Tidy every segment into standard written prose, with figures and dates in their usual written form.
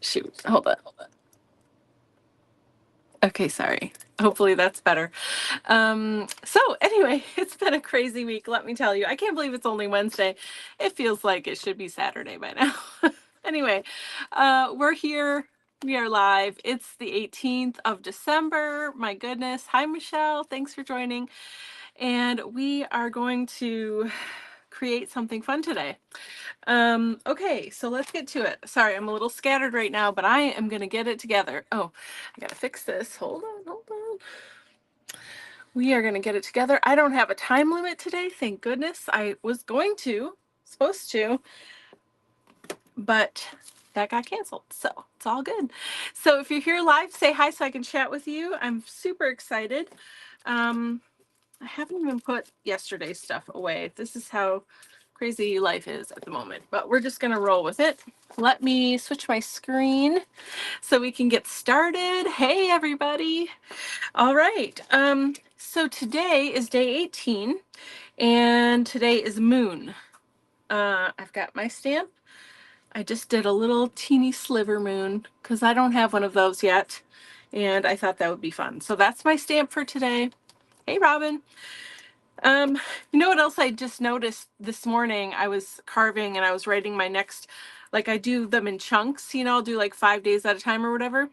Shoot, hold on. Okay, sorry. Hopefully that's better. So anyway, it's been a crazy week, let me tell you. I can't believe it's only Wednesday. It feels like it should be Saturday by now. Anyway, we're here. We are live. It's the 18th of December. My goodness. Hi, Michelle. Thanks for joining. And we are going to create something fun today. Okay, so let's get to it. Sorry, I'm a little scattered right now, but I am gonna get it together. Oh, I gotta fix this. Hold on, hold on. We are gonna get it together. I don't have a time limit today, thank goodness. I was supposed to, but that got canceled, so it's all good. So if you're here live, say hi so I can chat with you. I'm super excited. I haven't even put yesterday's stuff away. This is how crazy life is at the moment, but we're just gonna roll with it. Let me switch my screen so we can get started. Hey, everybody. All right. So today is day 18, and today is Moon. I've got my stamp. I just did a little teeny sliver moon because I don't have one of those yet, and I thought that would be fun. So that's my stamp for today. Hey, Robin. You know what else I just noticed this morning? I was carving and I was writing my next, like I do them in chunks, I'll do like 5 days at a time or whatever.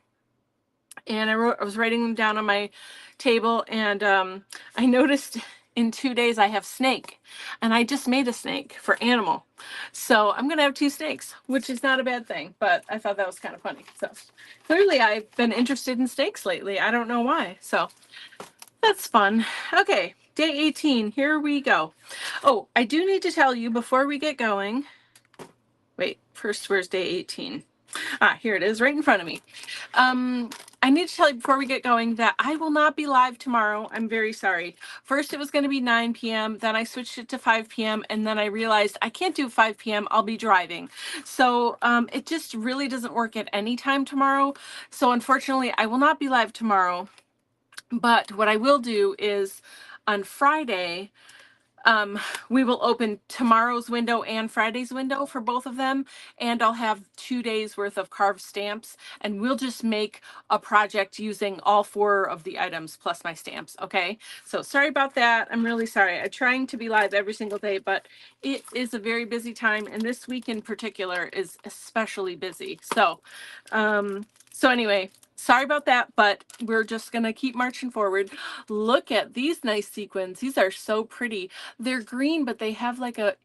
And I was writing them down on my table, and I noticed in 2 days I have snake, and I just made a snake for animal. So I'm gonna have 2 snakes, which is not a bad thing, but I thought that was kind of funny. So clearly I've been interested in snakes lately. I don't know why. So that's fun. Okay, day 18, here we go. Oh, I do need to tell you before we get going. Wait, first, where's day 18? Here it is, right in front of me. I need to tell you before we get going that I will not be live tomorrow. I'm very sorry. First, it was going to be 9 p.m. Then I switched it to 5 p.m. And then I realized I can't do 5 p.m. I'll be driving. So it just really doesn't work at any time tomorrow. So unfortunately, I will not be live tomorrow. But what I will do is on Friday, we will open tomorrow's window and Friday's window for both of them. And I'll have 2 days worth of carved stamps, and we'll just make a project using all 4 of the items plus my stamps. Okay. So sorry about that. I'm really sorry. I'm trying to be live every single day, but it is a very busy time. And this week in particular is especially busy. So anyway, sorry about that, but we're just going to keep marching forward. Look at these nice sequins. These are so pretty. They're green, but they have like a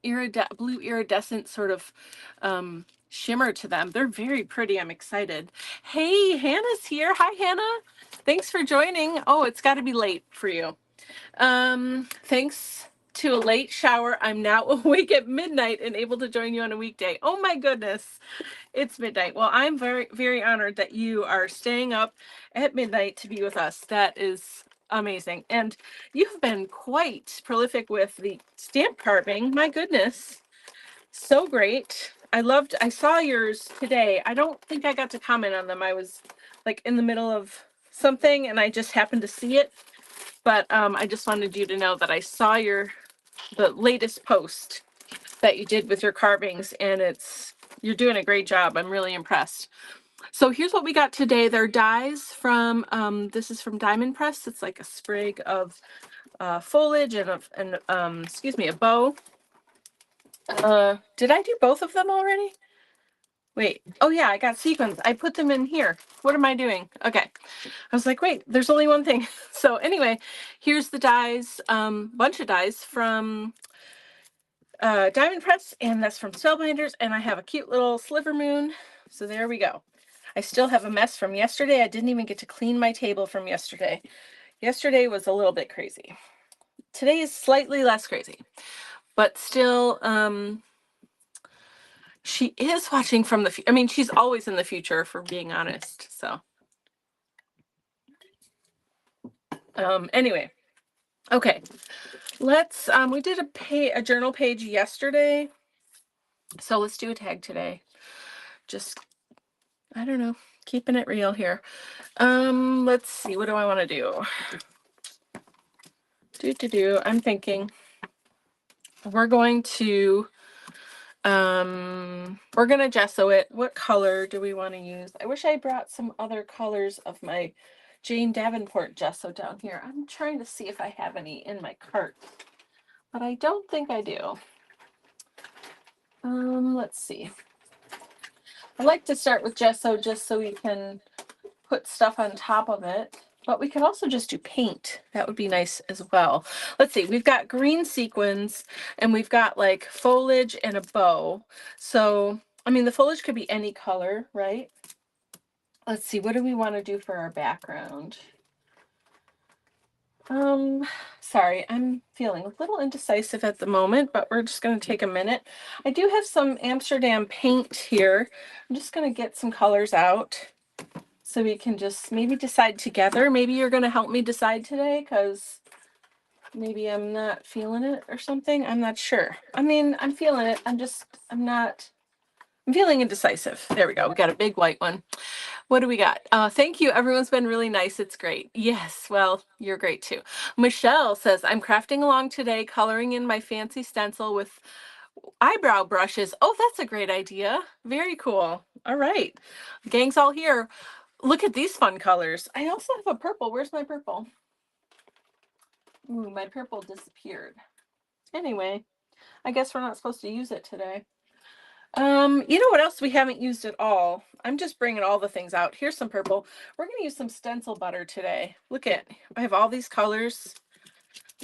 blue iridescent sort of shimmer to them. They're very pretty. I'm excited. Hey, Hannah's here. Hi, Hannah. Thanks for joining. Oh, it's got to be late for you. Thanks to a late shower, I'm now awake at midnight and able to join you on a weekday. Oh my goodness. It's midnight. Well, I'm very, very honored that you are staying up at midnight to be with us. That is amazing. And you've been quite prolific with the stamp carving. My goodness. So great. I saw yours today. I don't think I got to comment on them. I was like in the middle of something and I just happened to see it. But I just wanted you to know that I saw the latest post that you did with your carvings, and you're doing a great job. I'm really impressed. So here's what we got today. They're dies from this is from Diamond Press. It's like a sprig of foliage and a bow. Did I do both of them already? Wait. Oh yeah, I got sequins. I put them in here. What am I doing? Okay. I was like, wait, there's only one thing. So anyway, here's the dies, bunch of dies from Diamond Press, and that's from Spellbinders, and I have a cute little sliver moon. So there we go. I still have a mess from yesterday. I didn't even get to clean my table from yesterday. Yesterday was a little bit crazy. Today is slightly less crazy, but still, she is watching from the future. I mean, she's always in the future, for being honest. So anyway, okay, let's we did a journal page yesterday, so let's do a tag today. Just, I don't know, keeping it real here. Let's see, what do I want to do? I'm thinking we're going to We're gonna gesso it. What color do we want to use? I wish I brought some other colors of my Jane Davenport gesso down here. I'm trying to see if I have any in my cart, but I don't think I do. Let's see. I like to start with gesso just so we can put stuff on top of it, but we could also just do paint. That would be nice as well. Let's see, we've got green sequins and we've got like foliage and a bow. So, I mean, the foliage could be any color, right? Let's see, what do we want to do for our background? Sorry, I'm feeling a little indecisive at the moment, but we're just going to take a minute. I do have some Amsterdam paint here. I'm just going to get some colors out so we can just maybe decide together. Maybe you're going to help me decide today because maybe I'm not feeling it or something. I'm not sure. I mean, I'm feeling it. I'm feeling indecisive. There we go. We got a big white one. What do we got? Thank you. Everyone's been really nice. It's great. Yes. Well, you're great too. Michelle says, I'm crafting along today, coloring in my fancy stencil with eyebrow brushes. Oh, that's a great idea. Very cool. All right. The gang's all here. Look at these fun colors. I also have a purple. Where's my purple? Ooh, my purple disappeared. Anyway, I guess we're not supposed to use it today. You know what else we haven't used at all? I'm just bringing all the things out. Here's some purple. We're going to use some stencil butter today. Look at, I have all these colors.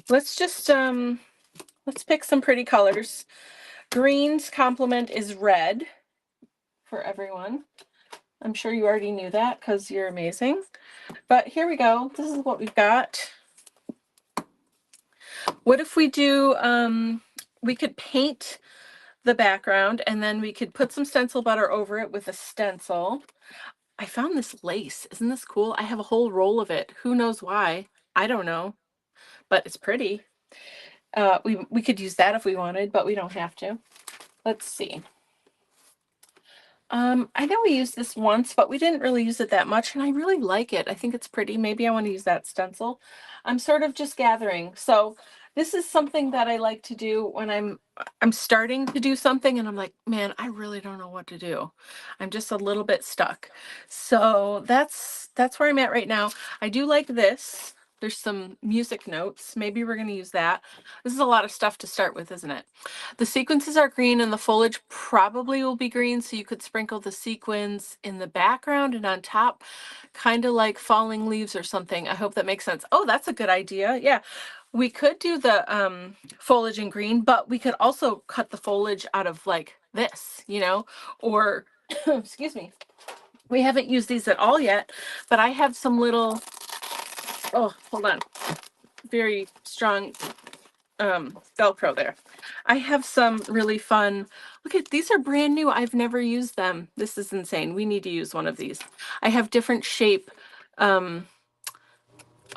Let's just, let's pick some pretty colors. Green's complement is red for everyone. I'm sure you already knew that because you're amazing. But here we go. This is what we've got. What if we do, we could paint the background and then we could put some stencil butter over it with a stencil. I found this lace. Isn't this cool? I have a whole roll of it. Who knows why? I don't know, but it's pretty. We could use that if we wanted, but we don't have to. Let's see. I know we used this once, but we didn't really use it that much, and I really like it. I think it's pretty. Maybe I want to use that stencil. I'm sort of just gathering. So this is something that I like to do when I'm starting to do something and I'm like, man, I really don't know what to do. I'm just a little bit stuck. So that's where I'm at right now. I do like this. There's some music notes. Maybe we're going to use that. This is a lot of stuff to start with, isn't it? The sequences are green and the foliage probably will be green, so you could sprinkle the sequins in the background and on top, kind of like falling leaves or something. I hope that makes sense. Oh, that's a good idea. Yeah, we could do the foliage in green, but we could also cut the foliage out of like this, you know, or excuse me. We haven't used these at all yet, but I have some little, oh, hold on, very strong Velcro there. I have some really fun, look at, these are brand new. I've never used them. This is insane. We need to use one of these. I have different shape.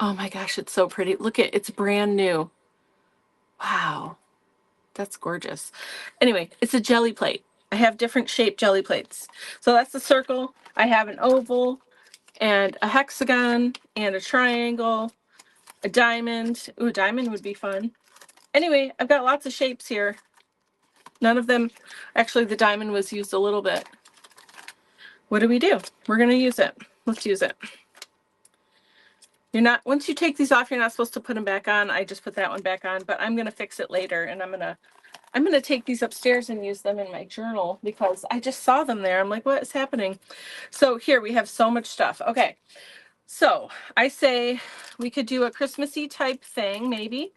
Oh my gosh, it's so pretty. Look at, it's brand new. Wow, that's gorgeous. Anyway, it's a jelly plate. I have different shaped jelly plates. So that's a circle. I have an oval and a hexagon and a triangle, a diamond. Ooh, a diamond would be fun. Anyway, I've got lots of shapes here. None of them, actually the diamond was used a little bit. What do we do? We're going to use it. Let's use it. You're not, once you take these off, you're not supposed to put them back on. I just put that one back on, but I'm going to fix it later, and I'm going to take these upstairs and use them in my journal because I just saw them there. I'm like, what is happening? So here we have so much stuff. Okay. So I say we could do a Christmassy type thing, maybe.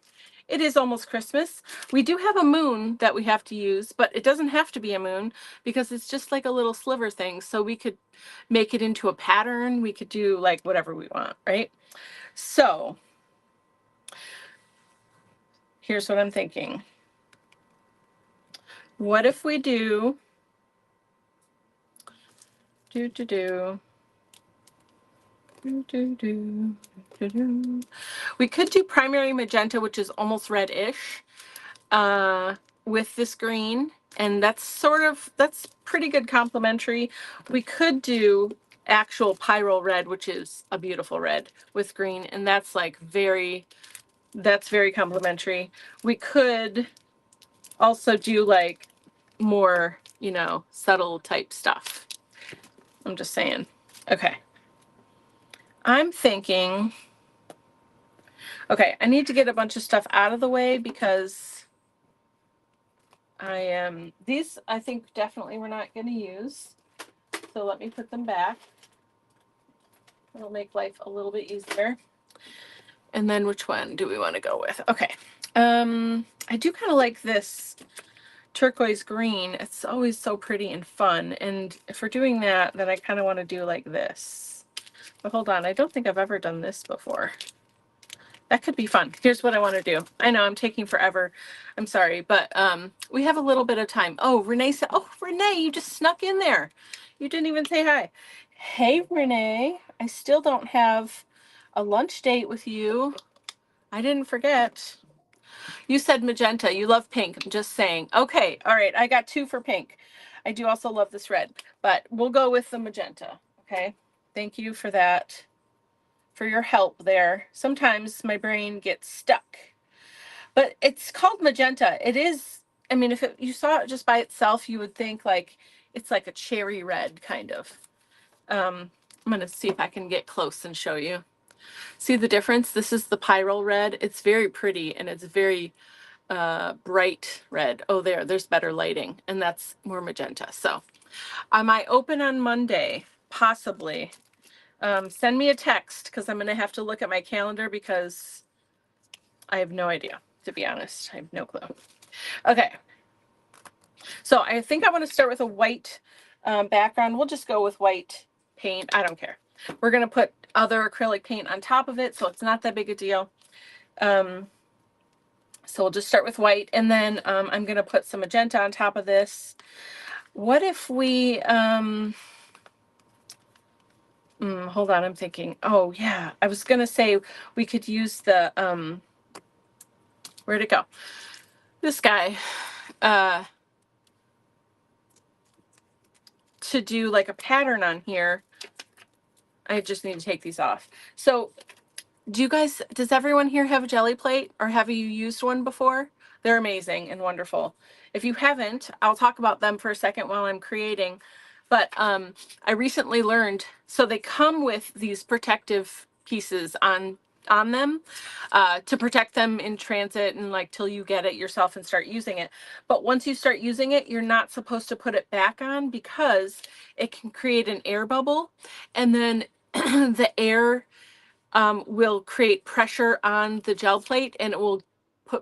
It is almost Christmas. We do have a moon that we have to use, but it doesn't have to be a moon because it's just like a little sliver thing. So we could make it into a pattern. We could do like whatever we want, right? So here's what I'm thinking. What if we do we could do primary magenta, which is almost reddish, with this green, and that's pretty good complementary. We could do actual pyrrole red, which is a beautiful red with green, and that's like that's very complementary. We could also do like more, you know, subtle type stuff. I'm just saying. Okay. I'm thinking, okay, I need to get a bunch of stuff out of the way because I am, these I think definitely we're not going to use. So let me put them back. It'll make life a little bit easier. And then which one do we want to go with? Okay. I do kind of like this turquoise green. It's always so pretty and fun. And if we're doing that, then I kind of want to do like this. But hold on, I don't think I've ever done this before. That could be fun. Here's what I want to do. I know I'm taking forever. I'm sorry, but we have a little bit of time. Oh, Renee said, oh, Renee, you just snuck in there. You didn't even say hi. Hey, Renee, I still don't have a lunch date with you. I didn't forget. You said magenta. You love pink. I'm just saying. Okay. All right. I got 2 for pink. I do also love this red, but we'll go with the magenta. Okay. Thank you for that, for your help there. Sometimes my brain gets stuck, but it's called magenta. It is. I mean, if you saw it just by itself, you would think like it's like a cherry red kind of. I'm going to see if I can get close and show you. See the difference? This is the Pyrrole red. It's very pretty and it's very bright red. Oh, there's better lighting, and that's more magenta. So am I open on Monday? Possibly. Send me a text because I'm going to have to look at my calendar because I have no idea, to be honest. I have no clue. Okay. So I think I want to start with a white background. We'll just go with white paint. I don't care. We're going to put other acrylic paint on top of it, so it's not that big a deal. So we'll just start with white, and then I'm going to put some magenta on top of this. What if we, hold on, I'm thinking, oh yeah, I was going to say we could use the, where'd it go? This guy, to do like a pattern on here. I just need to take these off. So does everyone here have a Gelli plate, or have you used one before? They're amazing and wonderful. If you haven't, I'll talk about them for a second while I'm creating. But I recently learned, so they come with these protective pieces on them to protect them in transit and like till you get it yourself and start using it. But once you start using it, you're not supposed to put it back on because it can create an air bubble, and then the air will create pressure on the gel plate, and it will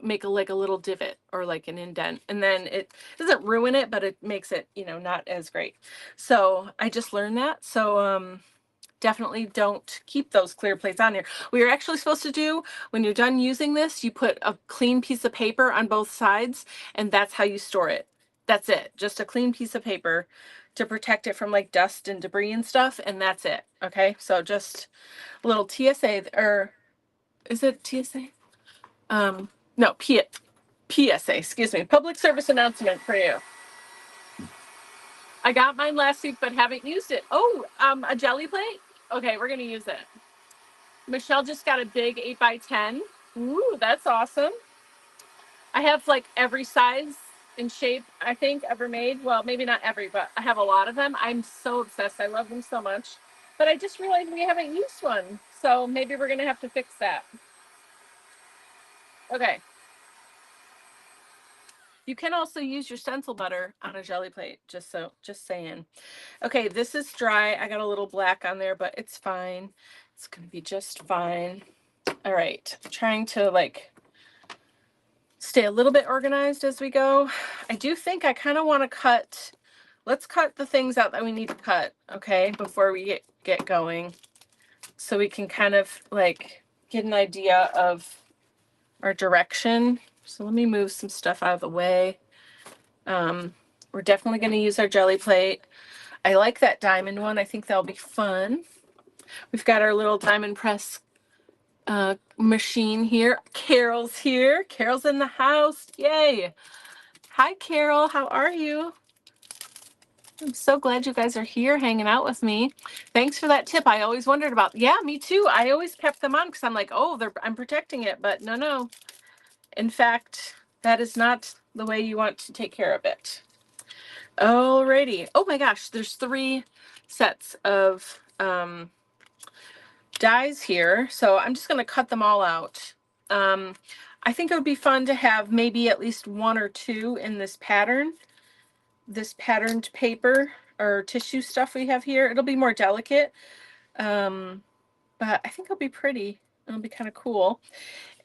make like a little divot or like an indent, and then it doesn't ruin it, but it makes it, you know, not as great. So I just learned that. So definitely don't keep those clear plates on here. What you're actually supposed to do when you're done using this, you put a clean piece of paper on both sides, and that's how you store it. That's it. Just a clean piece of paper to protect it from like dust and debris and stuff, and that's it. Okay, so just a little TSA, or is it TSA? No, PSA, excuse me. Public service announcement for you. I got mine last week, but haven't used it. Oh, a Gelli plate? Okay, we're gonna use it. Michelle just got a big 8x10. Ooh, that's awesome. I have like every size and shape I think ever made. Well, maybe not every, but I have a lot of them. I'm so obsessed. I love them so much. But I just realized we haven't used one. So maybe we're gonna have to fix that. Okay. You can also use your stencil butter on a Gelli plate, just saying. Okay, this is dry. I got a little black on there, but it's fine. It's gonna be just fine. All right, I'm trying to like stay a little bit organized as we go. I do think I kind of want to cut, let's cut the things out that we need to cut, okay, before we get going, so we can kind of like get an idea of our direction. So let me move some stuff out of the way. We're definitely going to use our Gelli plate. I like that diamond one. I think that'll be fun. We've got our little diamond press machine here. Carol's here. Carol's in the house. Yay. Hi, Carol. How are you? I'm so glad you guys are here hanging out with me. Thanks for that tip. I always wondered about. Yeah, me too. I always kept them on because I'm like, oh, I'm protecting it. But no. In fact, that is not the way you want to take care of it. Alrighty. Oh my gosh, there's 3 sets of dies here, so I'm just going to cut them all out. I think it would be fun to have maybe at least 1 or 2 in this pattern, this patterned paper or tissue stuff we have here. It'll be more delicate, but I think it'll be pretty. It'll be kind of cool.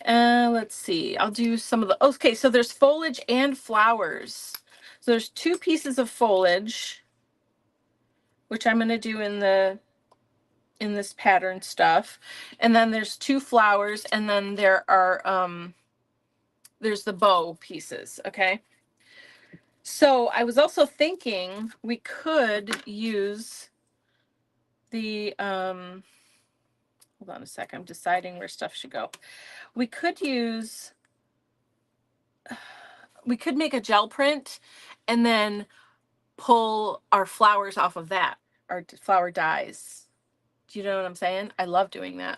Let's see. I'll do some of the, okay, so there's foliage and flowers. So there's 2 pieces of foliage, which I'm going to do in this pattern stuff. And then there's 2 flowers, and then there are there's the bow pieces, okay? So I was also thinking we could use the hold on a sec, I'm deciding where stuff should go. We could make a gel print and then pull our flowers off of that, our flower dies. Do you know what I'm saying? I love doing that.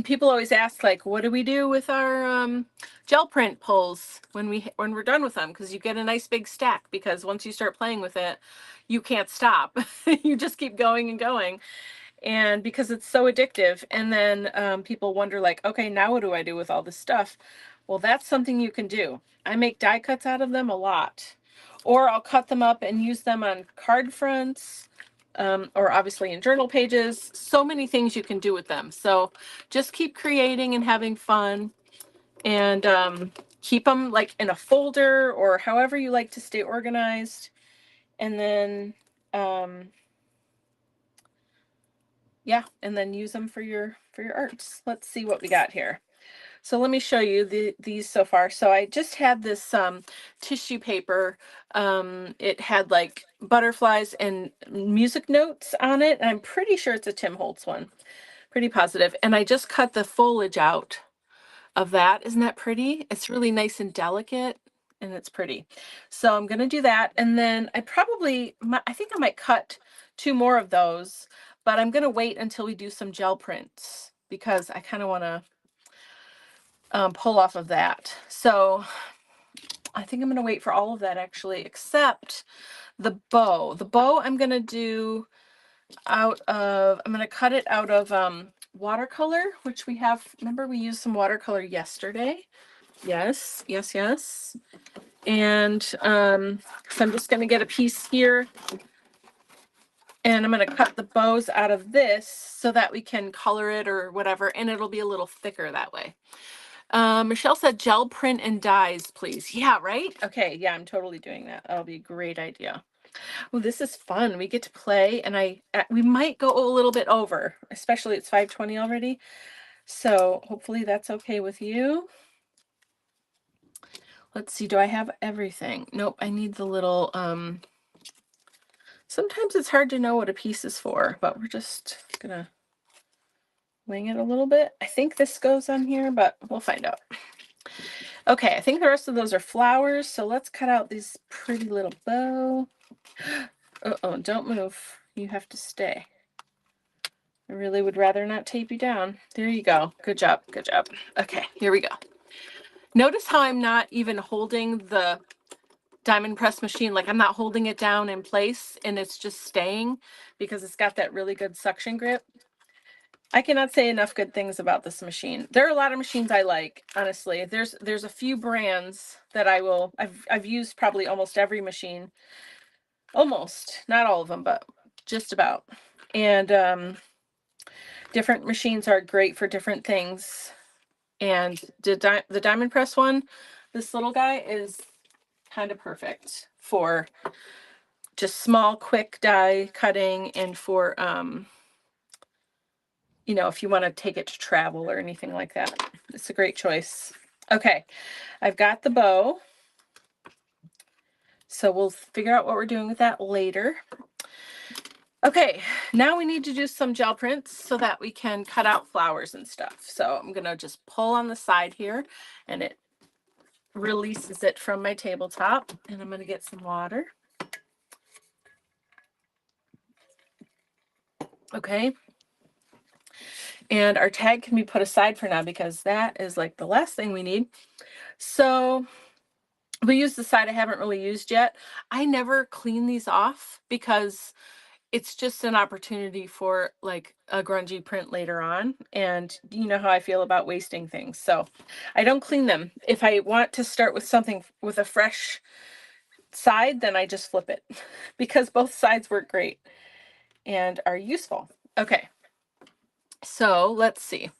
People always ask, like, what do we do with our gel print pulls when we're done with them? Because you get a nice big stack, because once you start playing with it, you can't stop. You just keep going and going, and because it's so addictive. And then people wonder, like, okay, now what do I do with all this stuff? Well, that's something you can do. I make die cuts out of them a lot, or I'll cut them up and use them on card fronts, or obviously in journal pages. So many things you can do with them. So just keep creating and having fun, and keep them like in a folder or however you like to stay organized. And then yeah, and then use them for your arts. Let's see what we got here. So let me show you these so far. So I just had this tissue paper. It had like butterflies and music notes on it. And I'm pretty sure it's a Tim Holtz one. Pretty positive. And I just cut the foliage out of that. Isn't that pretty? It's really nice and delicate, and it's pretty. So I'm going to do that. And then I think I might cut 2 more of those, but I'm going to wait until we do some gel prints, because I kind of want to pull off of that. So I think I'm going to wait for all of that, actually, except the bow. The bow I'm going to do I'm going to cut it out of watercolor, which we have. Remember, we used some watercolor yesterday. Yes. And so I'm just going to get a piece here, and I'm going to cut the bows out of this so that we can color it or whatever, and it'll be a little thicker that way. Michelle said gel print and dies, please. Yeah, right? Okay, yeah, I'm totally doing that. That'll be a great idea. Oh, this is fun. We get to play, and we might go a little bit over, especially it's 5:20 already. So hopefully that's okay with you. Let's see, do I have everything? Nope, I need the little, sometimes it's hard to know what a piece is for, but we're just gonna wing it a little bit. I think this goes on here, but we'll find out. Okay, I think the rest of those are flowers, so let's cut out this pretty little bow. Uh-oh, don't move. You have to stay. I really would rather not tape you down. There you go. Good job. Good job. Okay, here we go. Notice how I'm not even holding the diamond press machine. Like, I'm not holding it down in place, and it's just staying because it's got that really good suction grip. I cannot say enough good things about this machine. There are a lot of machines I like, honestly. There's a few brands that I've used probably almost every machine. Almost, not all of them, but just about. And different machines are great for different things. And the diamond press one, this little guy, is kind of perfect for just small, quick die cutting, and for if you want to take it to travel or anything like that. It's a great choice. Okay, I've got the bow, so we'll figure out what we're doing with that later. Okay, now we need to do some gel prints so that we can cut out flowers and stuff. So I'm gonna just pull on the side here, and it releases it from my tabletop. And I'm gonna get some water. Okay. And our tag can be put aside for now, because that is like the last thing we need. So we use the side I haven't really used yet. I never clean these off because it's just an opportunity for like a grungy print later on. And you know how I feel about wasting things. So I don't clean them. If I want to start with something with a fresh side, then I just flip it because both sides work great and are useful. Okay. So let's see.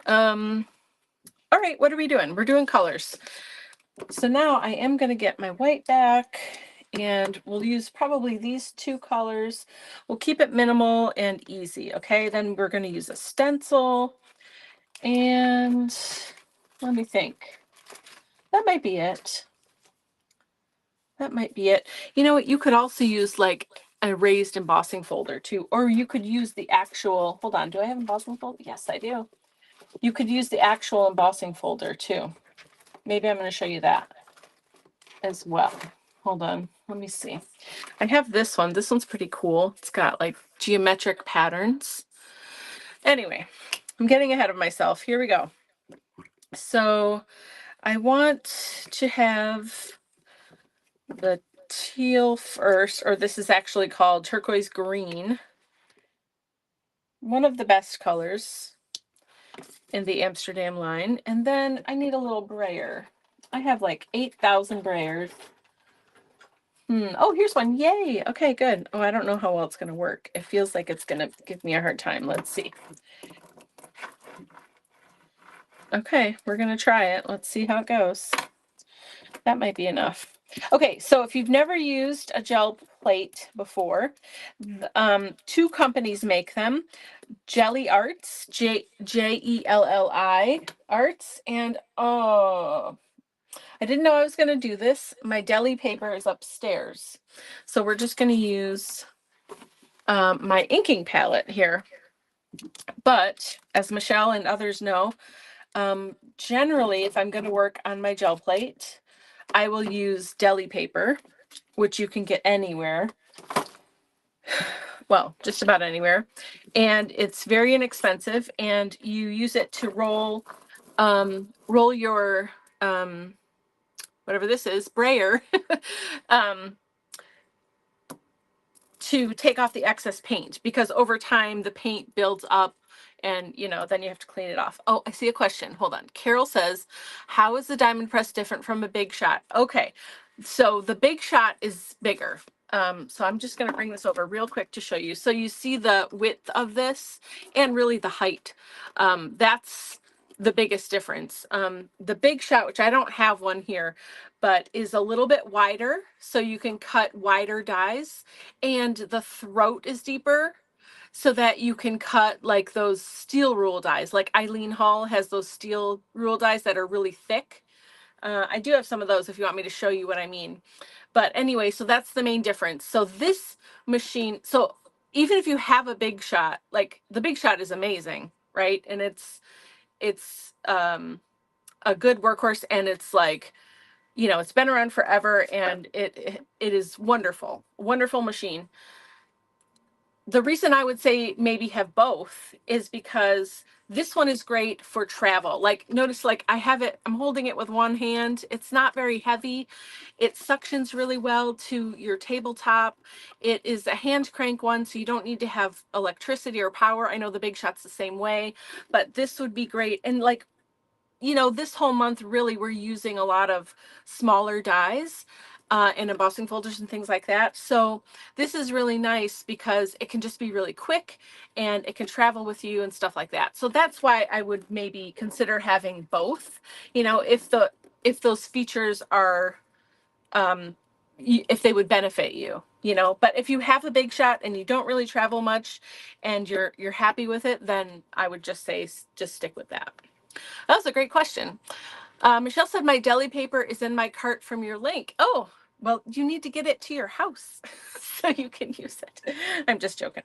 All right, what are we doing? We're doing colors. So now I am going to get my white back, and we'll use probably these two colors. We'll keep it minimal and easy, okay? Then we're going to use a stencil, and let me think. That might be it. That might be it. You know what? You could also use like a raised embossing folder too, or you could use the actual, hold on, do I have embossing folder? Yes, I do. You could use the actual embossing folder too. Maybe I'm going to show you that as well. Hold on, let me see. I have this one. This one's pretty cool. It's got like geometric patterns. Anyway, I'm getting ahead of myself. Here we go. So I want to have the teal first, or this is actually called turquoise green. One of the best colors in the Amsterdam line. And then I need a little brayer. I have like 8,000 brayers. Oh, here's one. Yay. Okay, good. Oh, I don't know how well it's going to work. It feels like it's going to give me a hard time. Let's see. Okay, we're going to try it. Let's see how it goes. That might be enough. Okay, so if you've never used a gel plate before, two companies make them. Gelli Arts, Jelli Arts, and oh, I didn't know I was going to do this. My deli paper is upstairs. So we're just going to use my inking palette here. But as Michelle and others know, generally, if I'm going to work on my gel plate, I will use deli paper, which you can get anywhere. Well, just about anywhere. And it's very inexpensive, and you use it to roll your whatever this is, brayer, to take off the excess paint, because over time the paint builds up and then you have to clean it off. Oh, I see a question. Hold on. Carol says, how is the diamond press different from a Big Shot? Okay, so the Big Shot is bigger. So I'm just going to bring this over real quick to show you. So you see the width of this and really the height. That's the biggest difference. The Big Shot, which I don't have one here, but is a little bit wider, so you can cut wider dies, and the throat is deeper so that you can cut like those steel rule dies. Like Eileen Hall has those steel rule dies that are really thick. I do have some of those if you want me to show you what I mean. But anyway, so that's the main difference. So this machine, so even if you have a Big Shot, like the Big Shot is amazing, right? And it's a good workhorse, and it's like, it's been around forever, and it is wonderful machine. The reason I would say maybe have both is because this one is great for travel. Like, notice, like I'm holding it with one hand. It's not very heavy. It suctions really well to your tabletop. It is a hand crank one, so you don't need to have electricity or power. I know the Big Shot's the same way, but this would be great. And like, this whole month, really, we're using a lot of smaller dies and embossing folders and things like that. So this is really nice because it can just be really quick and it can travel with you and stuff like that. So that's why I would maybe consider having both, if those features are, if they would benefit you, but if you have a Big Shot and you don't really travel much and you're happy with it, then I would just say, just stick with that. That was a great question. Michelle said, my deli paper is in my cart from your link. Oh, well, you need to get it to your house so you can use it. I'm just joking.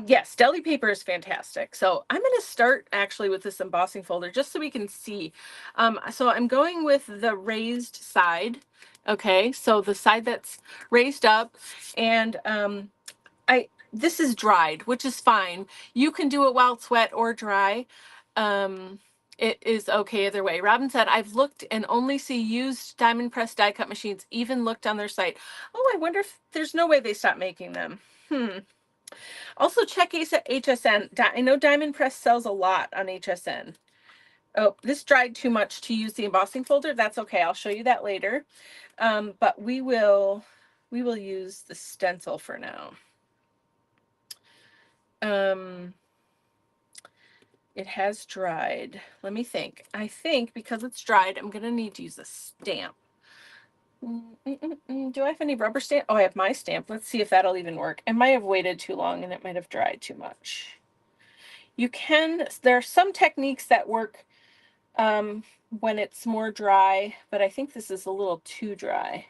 Yes, deli paper is fantastic. So I'm going to start actually with this embossing folder just so we can see. So I'm going with the raised side. Okay, so the side that's raised up, and this is dried, which is fine. You can do it while it's wet or dry. it is okay either way. Robin said, I've looked and only see used diamond press die cut machines, even looked on their site. Oh, I wonder if there's no way they stopped making them. Also check HSN. I know Diamond Press sells a lot on HSN. Oh, this dried too much to use the embossing folder. That's okay. I'll show you that later. But we will use the stencil for now. It has dried. Let me think. I think because it's dried, I'm going to need to use a stamp. Do I have any rubber stamp? Oh, I have my stamp. Let's see if that'll even work. I might have waited too long and it might have dried too much. There are some techniques that work when it's more dry, but I think this is a little too dry.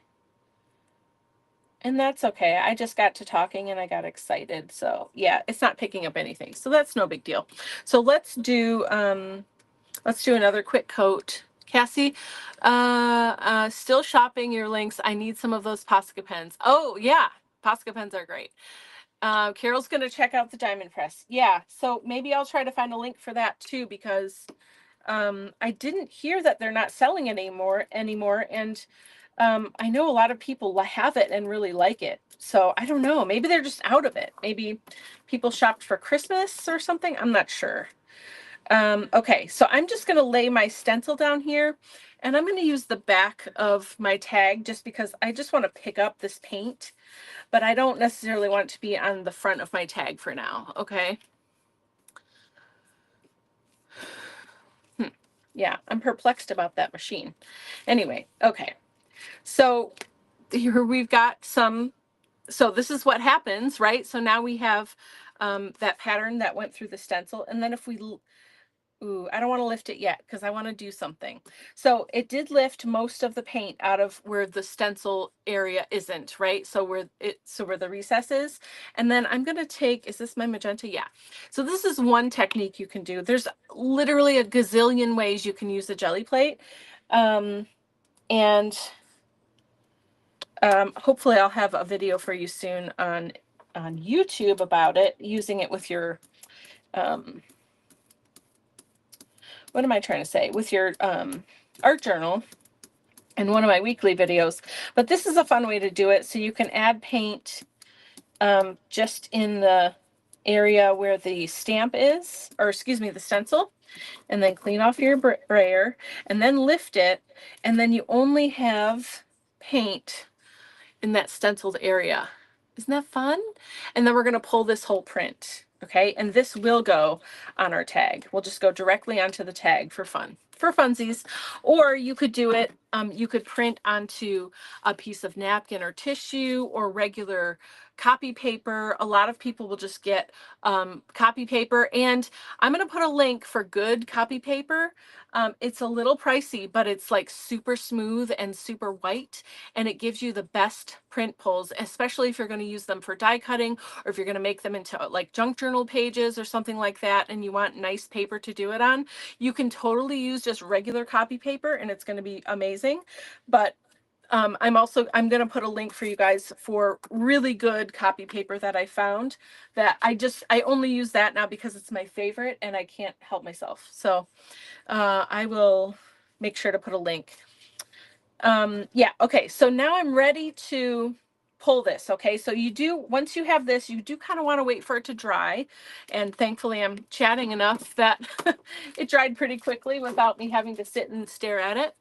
And that's okay. I just got to talking and I got excited. So yeah, it's not picking up anything. So that's no big deal. So let's do another quick coat. Cassie, still shopping your links. I need some of those Posca pens. Oh yeah, Posca pens are great. Carol's going to check out the Diamond Press. Yeah, so maybe I'll try to find a link for that too, because I didn't hear that they're not selling it anymore. And I know a lot of people have it and really like it. So I don't know. Maybe they're just out of it. Maybe people shopped for Christmas or something. I'm not sure. Okay, so I'm just going to lay my stencil down here, and I'm going to use the back of my tag just because I just want to pick up this paint, but I don't necessarily want it to be on the front of my tag for now. Okay. Yeah, I'm perplexed about that machine. Anyway, okay. So here we've got some, so this is what happens, right? So now we have that pattern that went through the stencil. And then if we, I don't want to lift it yet because I want to do something. So it did lift most of the paint out of where the stencil area isn't, right? So where the recess is. And then I'm going to take, is this my magenta? Yeah. So this is one technique you can do. There's literally a gazillion ways you can use a jelly plate. Hopefully I'll have a video for you soon on YouTube about it, using it with your, what am I trying to say? With your art journal in one of my weekly videos. But this is a fun way to do it. So you can add paint just in the area where the stamp is, or excuse me, the stencil, and then clean off your brayer and then lift it. And then you only have paint in that stenciled area. Isn't that fun? And then we're going to pull this whole print. Okay. And this will go on our tag. We'll just go directly onto the tag for fun, for funsies. Or you could do it, you could print onto a piece of napkin or tissue or regular copy paper. A lot of people will just get copy paper, and I'm going to put a link for good copy paper. It's a little pricey, but it's like super smooth and super white, and it gives you the best print pulls, especially if you're going to use them for die cutting, or if you're going to make them into like junk journal pages or something like that, and you want nice paper to do it on. You can totally use just regular copy paper and it's going to be amazing. But I'm going to put a link for you guys for really good copy paper that I found, that I only use that now because it's my favorite and I can't help myself. So I will make sure to put a link. Yeah. Okay. So now I'm ready to pull this. Okay. So once you have this, you do kind of want to wait for it to dry. And thankfully I'm chatting enough that it dried pretty quickly without me having to sit and stare at it.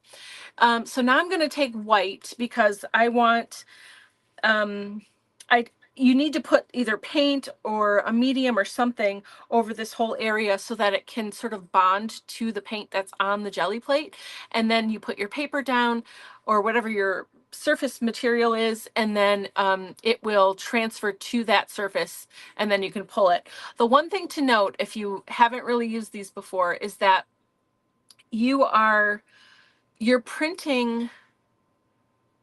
So now I'm going to take white because I want, you need to put either paint or a medium or something over this whole area so that it can sort of bond to the paint that's on the jelly plate. And then you put your paper down or whatever your surface material is, and then it will transfer to that surface, and then you can pull it. The one thing to note, if you haven't really used these before, is that you're printing.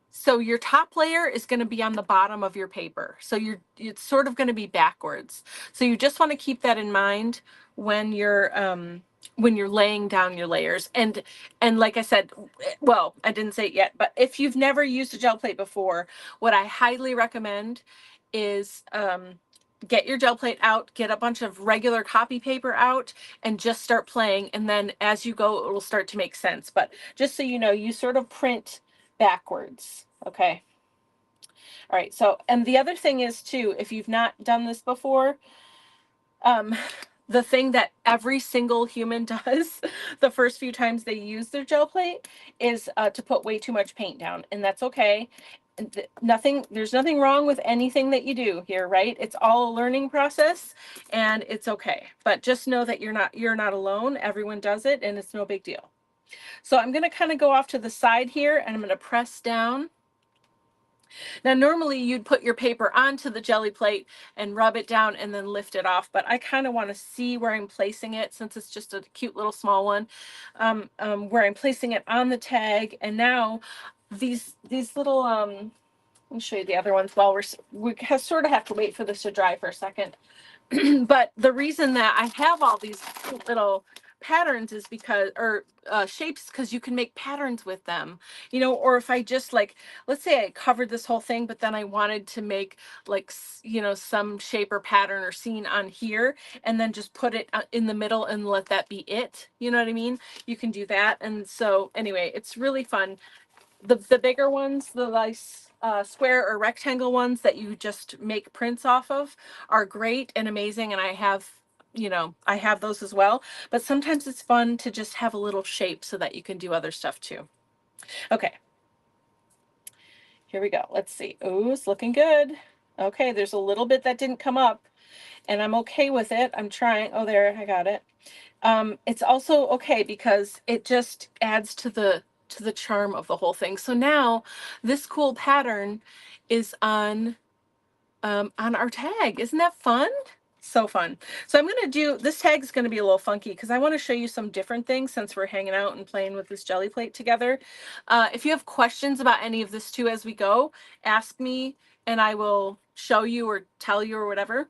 So your top layer is going to be on the bottom of your paper. So it's sort of going to be backwards. So you just want to keep that in mind when you're laying down your layers. And like I said, well, I didn't say it yet, but if you've never used a gel plate before, what I highly recommend is get your gel plate out, get a bunch of regular copy paper out, and just start playing. And then as you go, it will start to make sense. But just so you know, you sort of print backwards. Okay. All right. So, and the other thing is too, if you've not done this before, the thing that every single human does the first few times they use their gel plate is to put way too much paint down, and that's okay. There's nothing wrong with anything that you do here, right? It's all a learning process, and it's okay. But just know that you're not alone. Everyone does it, and it's no big deal. So I'm going to kind of go off to the side here, and I'm going to press down. Now, normally you'd put your paper onto the jelly plate and rub it down and then lift it off, but I kind of want to see where I'm placing it, since it's just a cute little small one, where I'm placing it on the tag. And now these little, let me show you the other ones while we sort of have to wait for this to dry for a second. But the reason that I have all these little patterns is because, or shapes, because you can make patterns with them, you know. Or if I just, like, let's say I covered this whole thing, but then I wanted to make, like, you know, some shape or pattern or scene on here, and then just put it in the middle and let that be it, you know what I mean? You can do that. And so anyway, it's really fun. The bigger ones, the nice square or rectangle ones that you just make prints off of, are great and amazing, and I have, you know, I have those as well. But sometimes it's fun to just have a little shape so that you can do other stuff too. Okay, here we go. Let's see. Oh, it's looking good. Okay, there's a little bit that didn't come up, and I'm okay with it. I'm trying. Oh, there, I got it. It's also okay because it just adds to the charm of the whole thing. So now this cool pattern is on our tag. Isn't that fun? So fun. So I'm going to do, this tag is going to be a little funky because I want to show you some different things since we're hanging out and playing with this jelly plate together. If you have questions about any of this too as we go, ask me and I will show you or tell you or whatever.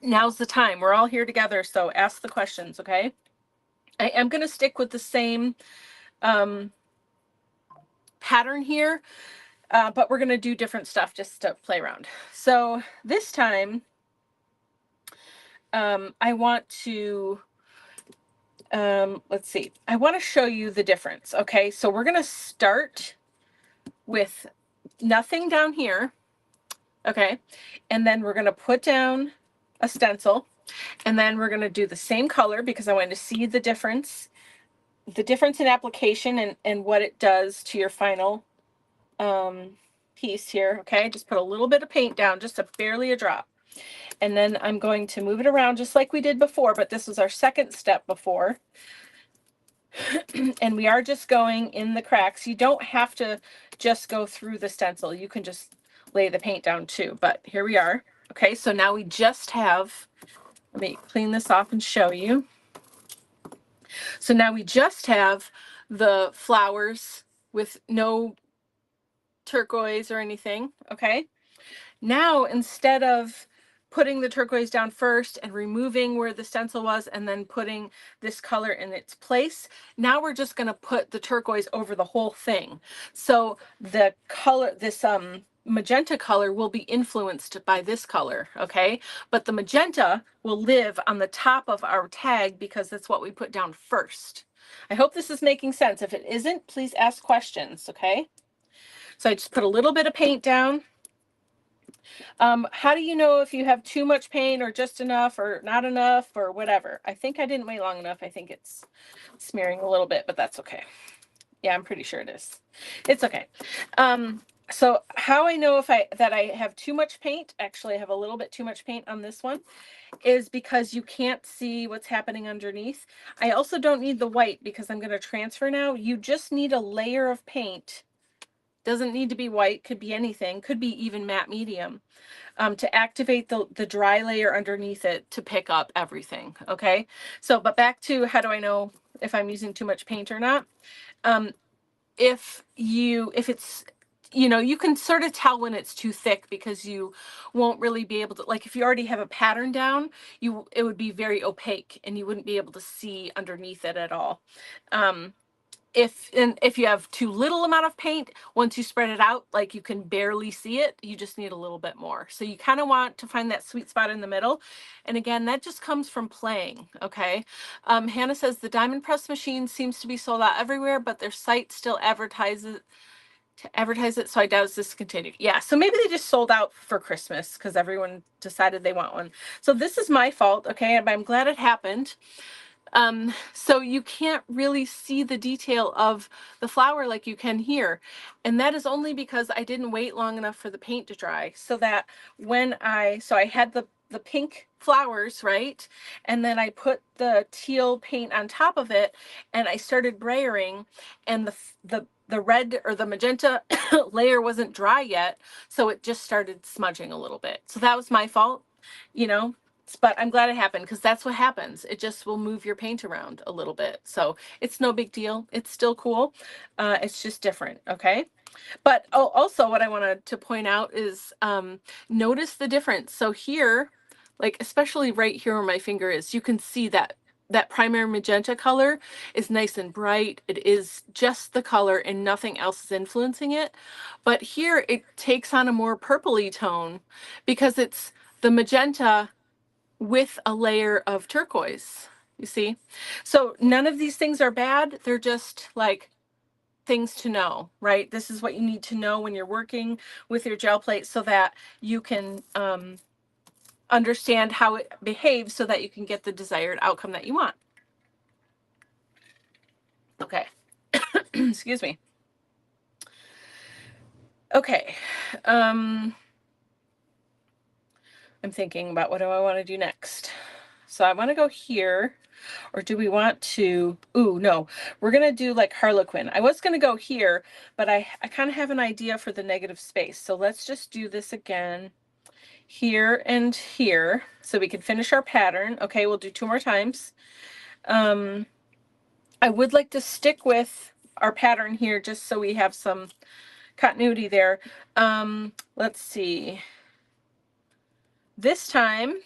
Now's the time. We're all here together, so ask the questions, okay? I am going to stick with the same pattern here, but we're going to do different stuff just to play around. So this time, I want to, let's see, I want to show you the difference, okay? So we're going to start with nothing down here, okay? And then we're going to put down a stencil, and then we're going to do the same color because I wanted to see the difference in application and what it does to your final piece here. Okay, just put a little bit of paint down, just barely a drop. And then I'm going to move it around just like we did before, but this was our second step before. And we are just going in the cracks. You don't have to just go through the stencil. You can just lay the paint down too, but here we are. Okay, so now we just have, let me clean this off and show you. So now we just have the flowers with no turquoise or anything, okay? Now, instead of putting the turquoise down first and removing where the stencil was and then putting this color in its place, now we're just going to put the turquoise over the whole thing. So the color, this magenta color, will be influenced by this color, okay? But the magenta will live on the top of our tag because that's what we put down first. I hope this is making sense. If it isn't, please ask questions, okay? So I just put a little bit of paint down. How do you know if you have too much paint or just enough or not enough or whatever? I think I didn't wait long enough. I think it's smearing a little bit, but that's okay. Yeah, I'm pretty sure it is. It's okay. So how I know that I have too much paint, actually I have a little bit too much paint on this one, is because you can't see what's happening underneath. I also don't need the white because I'm going to transfer now. You just need a layer of paint. Doesn't need to be white, could be anything, could be even matte medium, to activate the dry layer underneath it to pick up everything, okay? So, but back to how do I know if I'm using too much paint or not? If it's, you know, you can sort of tell when it's too thick because you won't really be able to, like if you already have a pattern down, it would be very opaque and you wouldn't be able to see underneath it at all. if you have too little amount of paint, once you spread it out, like you can barely see it, you just need a little bit more. So you kind of want to find that sweet spot in the middle. And again, that just comes from playing. Okay. Hannah says the diamond press machine seems to be sold out everywhere, but their site still advertises it, so I doubt it's discontinued. Yeah, so maybe they just sold out for Christmas because everyone decided they want one. So this is my fault, okay? But I'm glad it happened. So you can't really see the detail of the flower like you can here. And that is only because I didn't wait long enough for the paint to dry, so that so I had the pink flowers, right? And then I put the teal paint on top of it and I started brayering, and the red or the magenta layer wasn't dry yet. So it just started smudging a little bit. So that was my fault, you know, but I'm glad it happened because that's what happens. It just will move your paint around a little bit. So it's no big deal. It's still cool. It's just different. Okay. But also what I wanted to point out is notice the difference. So here, like especially right here where my finger is, you can see that primary magenta color is nice and bright. It is just the color and nothing else is influencing it. But here it takes on a more purpley tone because it's the magenta with a layer of turquoise, you see? So none of these things are bad. They're just like things to know, right? This is what you need to know when you're working with your gel plate so that you can understand how it behaves so that you can get the desired outcome that you want. Okay. Excuse me. Okay. I'm thinking about what do I want to do next. So I want to go here, or do we want to, no, we're going to do like Harlequin. I was going to go here, but I kind of have an idea for the negative space. So let's just do this again here and here so we can finish our pattern. Okay, we'll do 2 more times. I would like to stick with our pattern here just so we have some continuity there. Let's see. This time,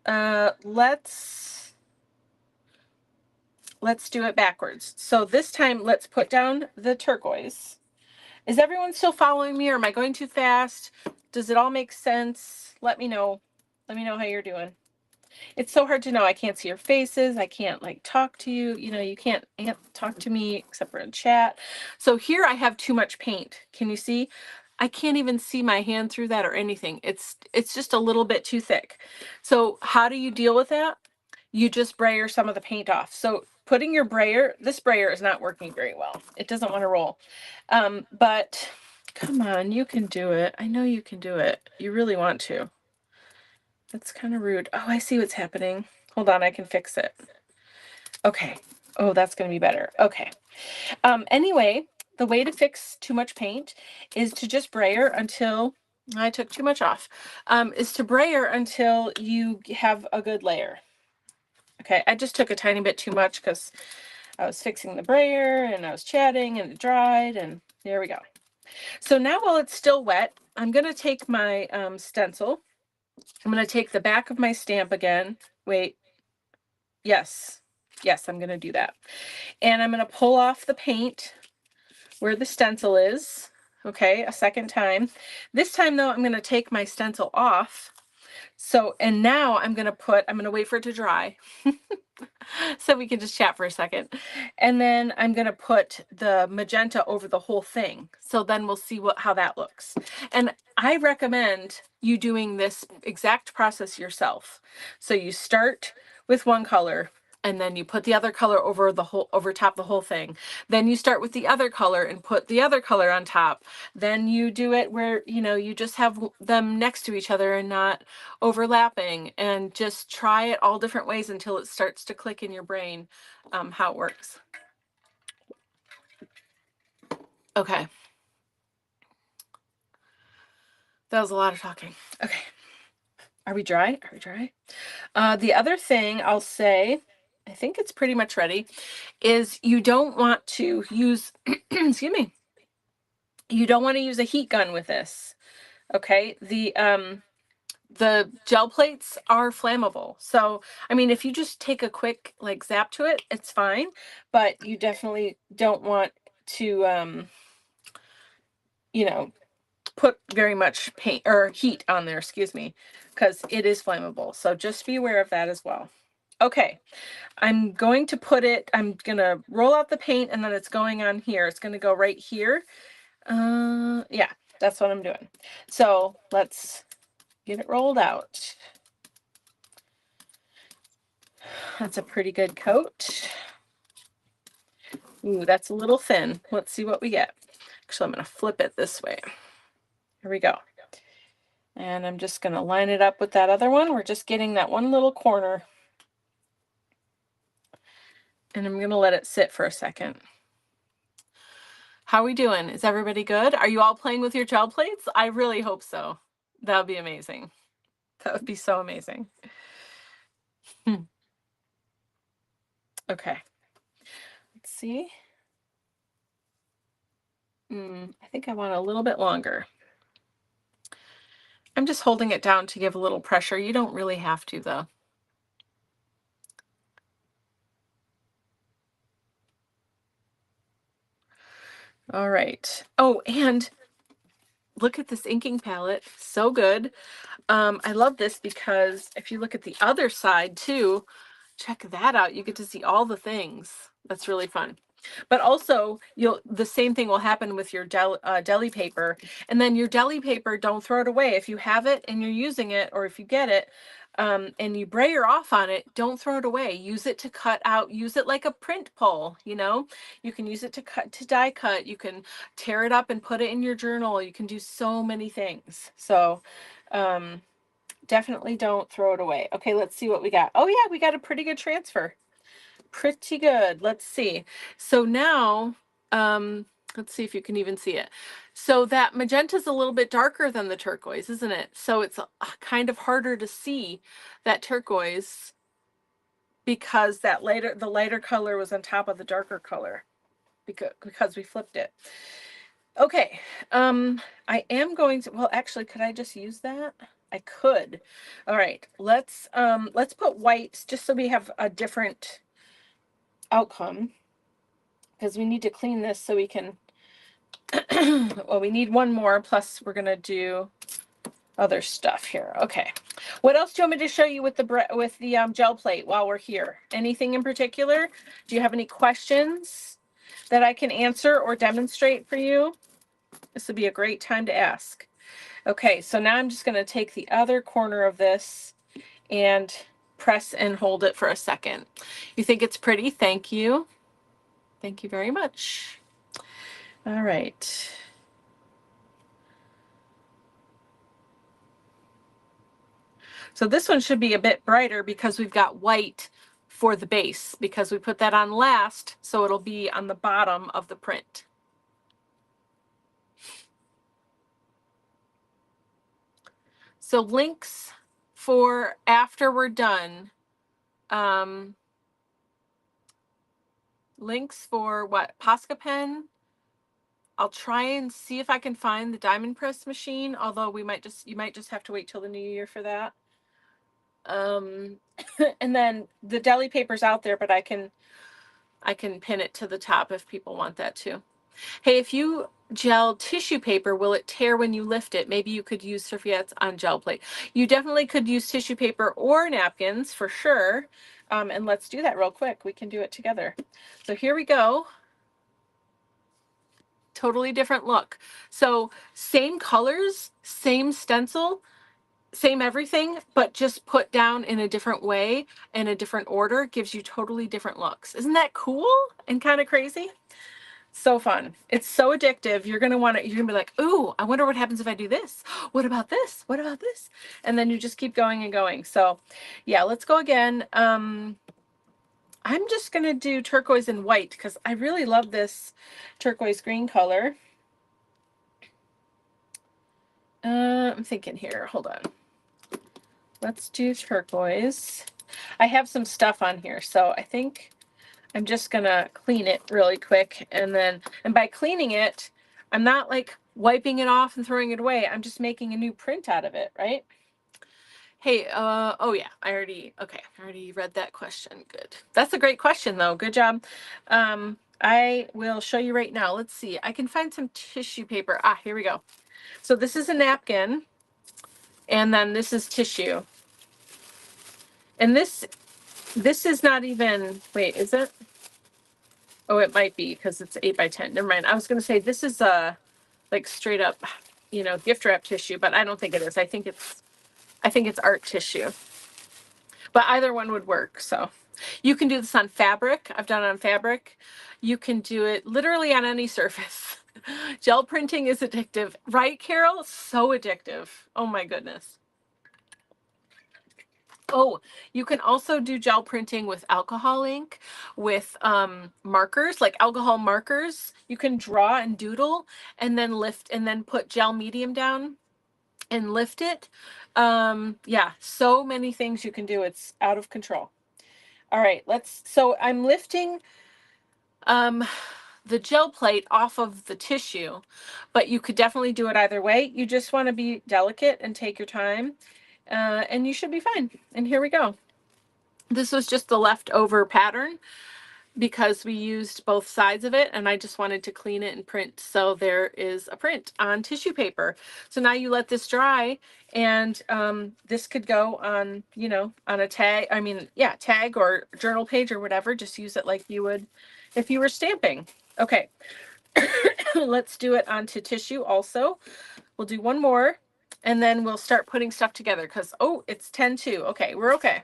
let's do it backwards. So this time, let's put down the turquoise. Is everyone still following me, or am I going too fast? Does it all make sense? Let me know. Let me know how you're doing. It's so hard to know. I can't see your faces. I can't like talk to you. You know, you can't talk to me except for in chat. So here I have too much paint. Can you see? I can't even see my hand through that or anything. It's just a little bit too thick. So how do you deal with that? You just brayer some of the paint off. So putting your brayer, this brayer is not working very well. It doesn't want to roll. But come on, you can do it. I know you can do it. You really want to. That's kind of rude. Oh, I see what's happening. Hold on, I can fix it. Okay. Oh, that's going to be better. Okay. Anyway, the way to fix too much paint is to just brayer until I took too much off. Is to brayer until you have a good layer. Okay, I just took a tiny bit too much because I was fixing the brayer and I was chatting and it dried, and there we go. So now while it's still wet, I'm going to take my stencil. I'm going to take the back of my stamp again. Wait. Yes, I'm going to do that. And I'm going to pull off the paint where the stencil is. Okay, a second time. This time though, I'm going to take my stencil off. So, and now I'm going to wait for it to dry. So we can just chat for a second. And then I'm going to put the magenta over the whole thing. So then we'll see how that looks. And I recommend you doing this exact process yourself. So you start with one color, and then you put the other color over top the whole thing. Then you start with the other color and put the other color on top. Then you do it where, you know, you just have them next to each other and not overlapping, and just try it all different ways until it starts to click in your brain how it works. Okay. That was a lot of talking. Okay. Are we dry? Are we dry? The other thing I'll say, I think it's pretty much ready, is you don't want to use, excuse me, you don't want to use a heat gun with this. Okay. the gel plates are flammable. So, I mean, if you just take a quick like zap to it, it's fine, but you definitely don't want to, you know, put very much paint or heat on there, excuse me, because it is flammable. So just be aware of that as well. Okay, I'm going to roll out the paint and then it's going on here. It's going to go right here. Yeah, that's what I'm doing. So let's get it rolled out. That's a pretty good coat. Ooh, that's a little thin. Let's see what we get. Actually, I'm going to flip it this way. Here we go. And I'm just going to line it up with that other one. We're just getting that one little corner. And I'm going to let it sit for a second. How are we doing? Is everybody good? Are you all playing with your gel plates? I really hope so. That would be amazing. That would be so amazing. Okay. Let's see. I think I want a little bit longer. I'm just holding it down to give a little pressure. You don't really have to, though. All right. Oh, and look at this inking palette. So good. I love this because if you look at the other side too, check that out. You get to see all the things. That's really fun. But also, the same thing will happen with your deli paper. And then your deli paper, don't throw it away. If you have it and you're using it, or if you get it, and you brayer off on it, don't throw it away. Use it to cut out. Use it like a print pull. You know, you can use it to die cut. You can tear it up and put it in your journal. You can do so many things. So, definitely don't throw it away. Okay, let's see what we got. Oh yeah, we got a pretty good transfer. Pretty good. Let's see. So now, let's see if you can even see it. So that magenta is a little bit darker than the turquoise, isn't it? So it's kind of harder to see that turquoise because the lighter color was on top of the darker color because we flipped it. Okay, I am going to, well, actually, could I just use that? I could. All right, let's put white just so we have a different outcome because we need to clean this so we can, well, we need one more, plus we're gonna do other stuff here. Okay, what else do you want me to show you with the gel plate while we're here? Anything in particular? Do you have any questions that I can answer or demonstrate for you? This would be a great time to ask. Okay, so now I'm just going to take the other corner of this and press and hold it for a second. You think it's pretty? Thank you. Thank you very much. All right. So this one should be a bit brighter because we've got white for the base because we put that on last, so it'll be on the bottom of the print. So links for after we're done. Links for what? Posca pen. I'll try and see if I can find the diamond press machine, although you might just have to wait till the new year for that. And then the deli paper's out there, but I can pin it to the top if people want that too. Hey, if you gel tissue paper, will it tear when you lift it? Maybe you could use serviettes on gel plate. You definitely could use tissue paper or napkins for sure. And let's do that real quick. We can do it together. So here we go. Totally different look. So same colors, same stencil, same everything, but just put down in a different way, in a different order, gives you totally different looks. Isn't that cool and kind of crazy? So fun. It's so addictive. You're going to be like, ooh, I wonder what happens if I do this. What about this? What about this? And then you just keep going and going. So yeah, let's go again. I'm just going to do turquoise and white because I really love this turquoise green color. I'm thinking here, hold on. Let's do turquoise. I have some stuff on here, so I think I'm just gonna clean it really quick. And by cleaning it, I'm not like wiping it off and throwing it away. I'm just making a new print out of it, right? Hey, oh yeah, okay, I already read that question. Good. That's a great question though. Good job. I will show you right now. Let's see. I can find some tissue paper. Ah, here we go. So this is a napkin, and then this is tissue. And this is not even, wait, is it? Oh, it might be because it's 8 by 10. Never mind. I was going to say this is like straight up, gift wrap tissue, but I don't think it is. I think it's art tissue. But either one would work. So you can do this on fabric. I've done it on fabric. You can do it literally on any surface. Gel printing is addictive, right, Carol? So addictive. Oh my goodness. Oh, you can also do gel printing with alcohol ink, with markers, like alcohol markers. You can draw and doodle and then lift and then put gel medium down and lift it. Yeah, so many things you can do. It's out of control. All right, so I'm lifting the gel plate off of the tissue, but you could definitely do it either way. You just want to be delicate and take your time, and you should be fine. And here we go. This was just the leftover pattern because we used both sides of it, and I just wanted to clean it and print. So there is a print on tissue paper. So now you let this dry, and this could go on, on a tag. I mean, yeah, tag or journal page or whatever. Just use it like you would if you were stamping. Okay, let's do it onto tissue also. We'll do one more, and then we'll start putting stuff together because, oh, it's 10:02. Okay, we're okay.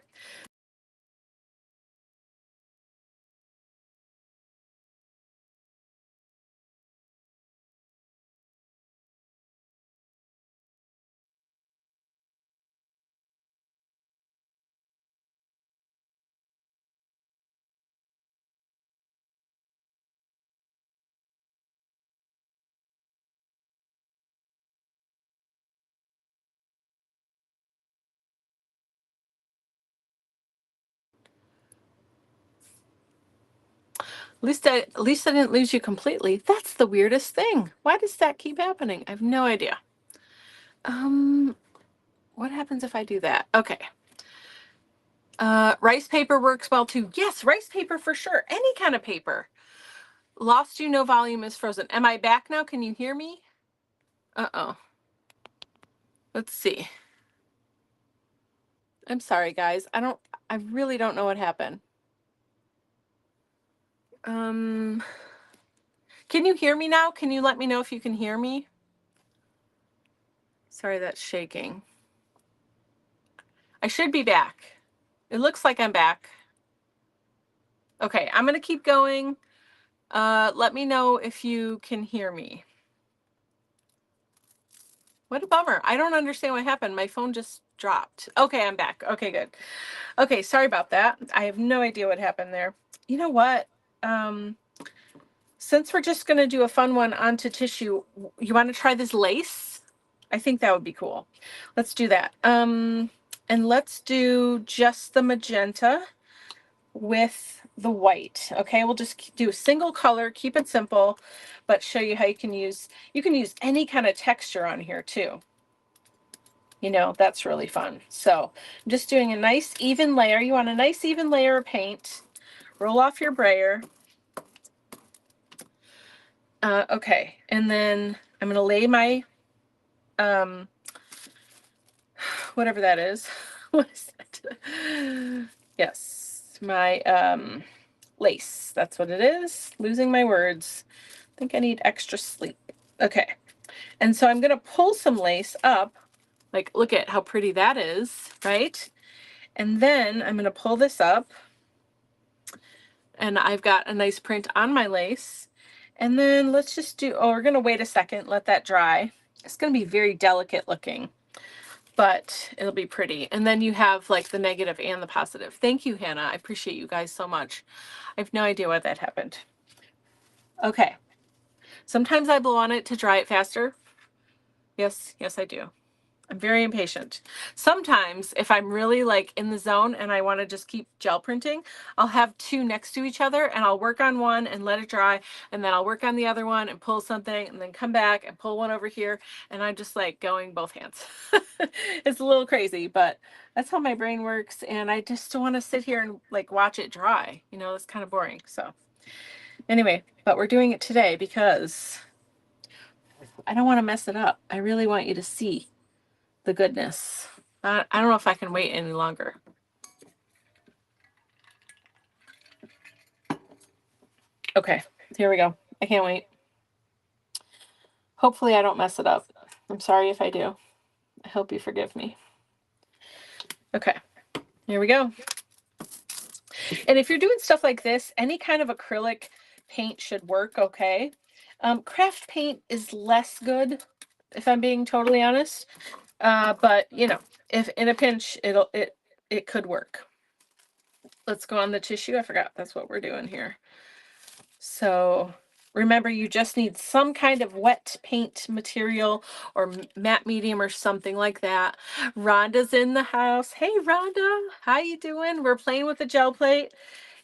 At least I didn't lose you completely. That's the weirdest thing. Why does that keep happening? I have no idea. What happens if I do that? Okay. Rice paper works well too. Yes, rice paper for sure. Any kind of paper. Lost you, no volume is frozen. Am I back now? Can you hear me? Uh-oh. Let's see. I'm sorry, guys. I really don't know what happened. Can you hear me now? Can you let me know if you can hear me? Sorry, that's shaking. I should be back. It looks like I'm back. Okay, I'm going to keep going. Let me know if you can hear me. What a bummer. I don't understand what happened. My phone just dropped. Okay, I'm back. Okay, good. Okay, sorry about that. I have no idea what happened there. You know what? Since we're just going to do a fun one onto tissue, you want to try this lace? I think that would be cool. Let's do that. And let's do just the magenta with the white. Okay, we'll just do a single color, keep it simple, but show you how you can use any kind of texture on here too. That's really fun. So I'm just doing a nice even layer. You want a nice even layer of paint. Roll off your brayer. Okay, and then I'm going to lay my whatever that is. What is that? Yes, my lace. That's what it is. Losing my words. I think I need extra sleep. Okay, and so I'm going to pull some lace up. Like, look at how pretty that is, right? And then I'm going to pull this up, and I've got a nice print on my lace. And then let's just we're going to wait a second, let that dry. It's going to be very delicate looking, but it'll be pretty. And then you have like the negative and the positive. Thank you, Hannah. I appreciate you guys so much. I have no idea why that happened. Okay. Sometimes I blow on it to dry it faster. Yes, I do. I'm very impatient. Sometimes if I'm really like in the zone and I want to just keep gel printing, I'll have two next to each other and I'll work on one and let it dry. And then I'll work on the other one and pull something and then come back and pull one over here. And I'm just like going both hands. It's a little crazy, but that's how my brain works. And I just want to sit here and like watch it dry. You know, it's kind of boring. So anyway, but we're doing it today because I don't want to mess it up. I really want you to see the goodness. I don't know if I can wait any longer. Okay, here we go. I can't wait. Hopefully I don't mess it up. I'm sorry if I do. I hope you forgive me. Okay, here we go. And if you're doing stuff like this, any kind of acrylic paint should work okay. Craft paint is less good, if I'm being totally honest. But you know, if in a pinch, it could work. Let's go on the tissue. I forgot that's what we're doing here. So remember, you just need some kind of wet paint material or matte medium or something like that. Rhonda's in the house. Hey, Rhonda, how you doing? We're playing with the gel plate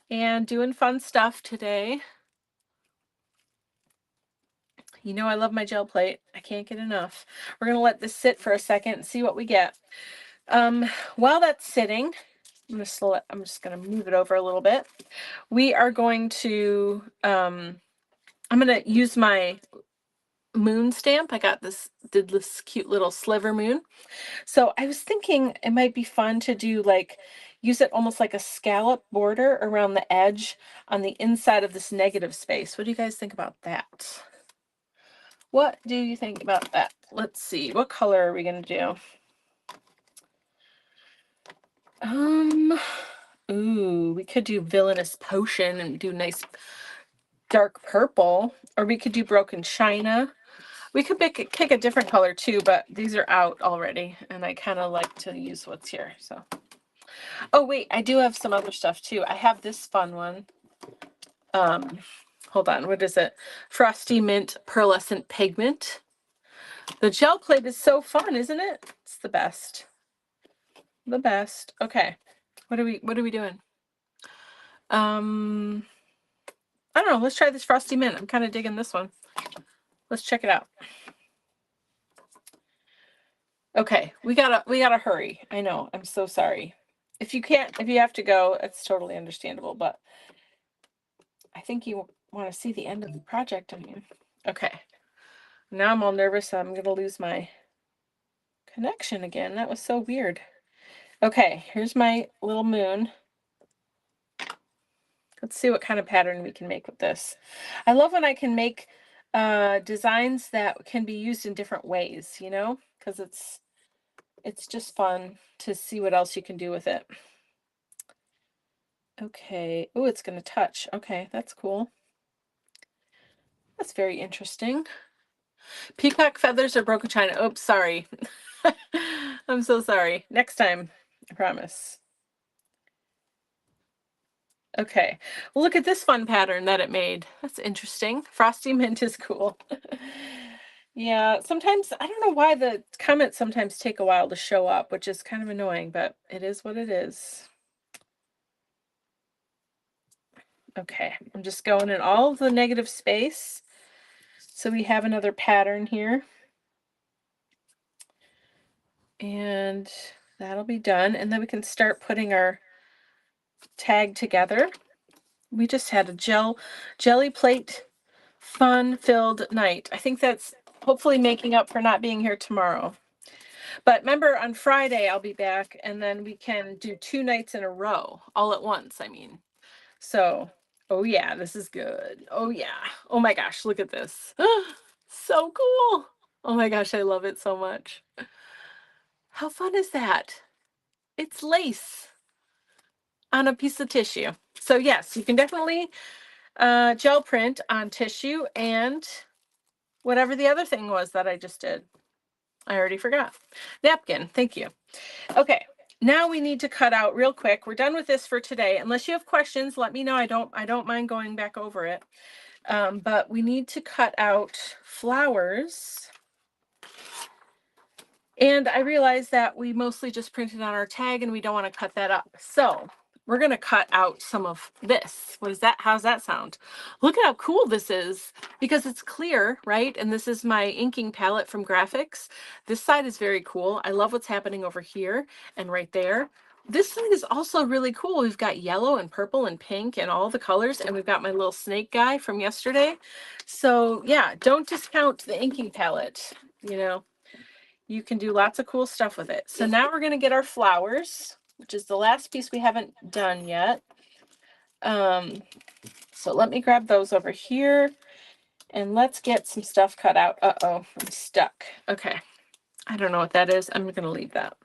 and doing fun stuff today. You know I love my gel plate. I can't get enough. We're going to let this sit for a second and see what we get. While that's sitting, I'm just going to move it over a little bit. We are going to, I'm going to use my moon stamp. I got did this cute little sliver moon. So I was thinking it might be fun to do use it almost like a scallop border around the edge on the inside of this negative space. What do you guys think about that? What do you think about that? Let's see. What color are we going to do? Ooh, we could do Villainous Potion and do nice dark purple, or we could do Broken China. We could pick a different color too, but these are out already, and I kind of like to use what's here. So, oh wait, I do have some other stuff too. I have this fun one. Hold on, what is it? Frosty Mint Pearlescent Pigment. The gel plate is so fun, isn't it? It's the best. The best. Okay, what are we doing? I don't know. Let's try this Frosty Mint. I'm kind of digging this one. Let's check it out. Okay, we gotta hurry. I know. I'm so sorry. If you have to go, it's totally understandable. But I think you want to see the end of the project, don't you? Okay. Now I'm all nervous. I'm gonna lose my connection again. That was so weird. Okay, here's my little moon. Let's see what kind of pattern we can make with this. I love when I can make designs that can be used in different ways, you know, because it's just fun to see what else you can do with it. Okay. Oh, it's going to touch. Okay, that's cool. That's very interesting. Peacock feathers or broken china. Oops, sorry. I'm so sorry. Next time, I promise. Okay. Well, look at this fun pattern that it made. That's interesting. Frosty Mint is cool. Yeah, sometimes I don't know why the comments sometimes take a while to show up, which is kind of annoying, but it is what it is. Okay, I'm just going in all of the negative space. So we have another pattern here. And that'll be done. And then we can start putting our tag together. We just had a jelly plate fun-filled night. I think that's hopefully making up for not being here tomorrow. But remember, on Friday I'll be back, and then we can do 2 nights in a row, all at once, I mean. So, oh yeah, this is good. Oh yeah. Oh my gosh, look at this. So cool. Oh my gosh, I love it so much. How fun is that? It's lace on a piece of tissue. So yes, you can definitely gel print on tissue and whatever the other thing was that I just did. I already forgot. Napkin, thank you. Okay, now we need to cut out real quick. We're done with this for today. Unless you have questions, let me know. I don't mind going back over it. But we need to cut out flowers And I realized that we mostly just printed on our tag and we don't want to cut that up. So we're going to cut out some of this. What is that? How's that sound? Look at how cool this is because it's clear, right? And this is my inking palette from Graphics. This side is very cool. I love what's happening over here and right there. This side is also really cool. We've got yellow and purple and pink and all the colors, and we've got my little snake guy from yesterday. So yeah, don't discount the inking palette, you know. You can do lots of cool stuff with it. So now we're going to get our flowers, which is the last piece we haven't done yet. So let me grab those over here and let's get some stuff cut out. Uh-oh, I'm stuck. Okay. I don't know what that is. I'm going to leave that.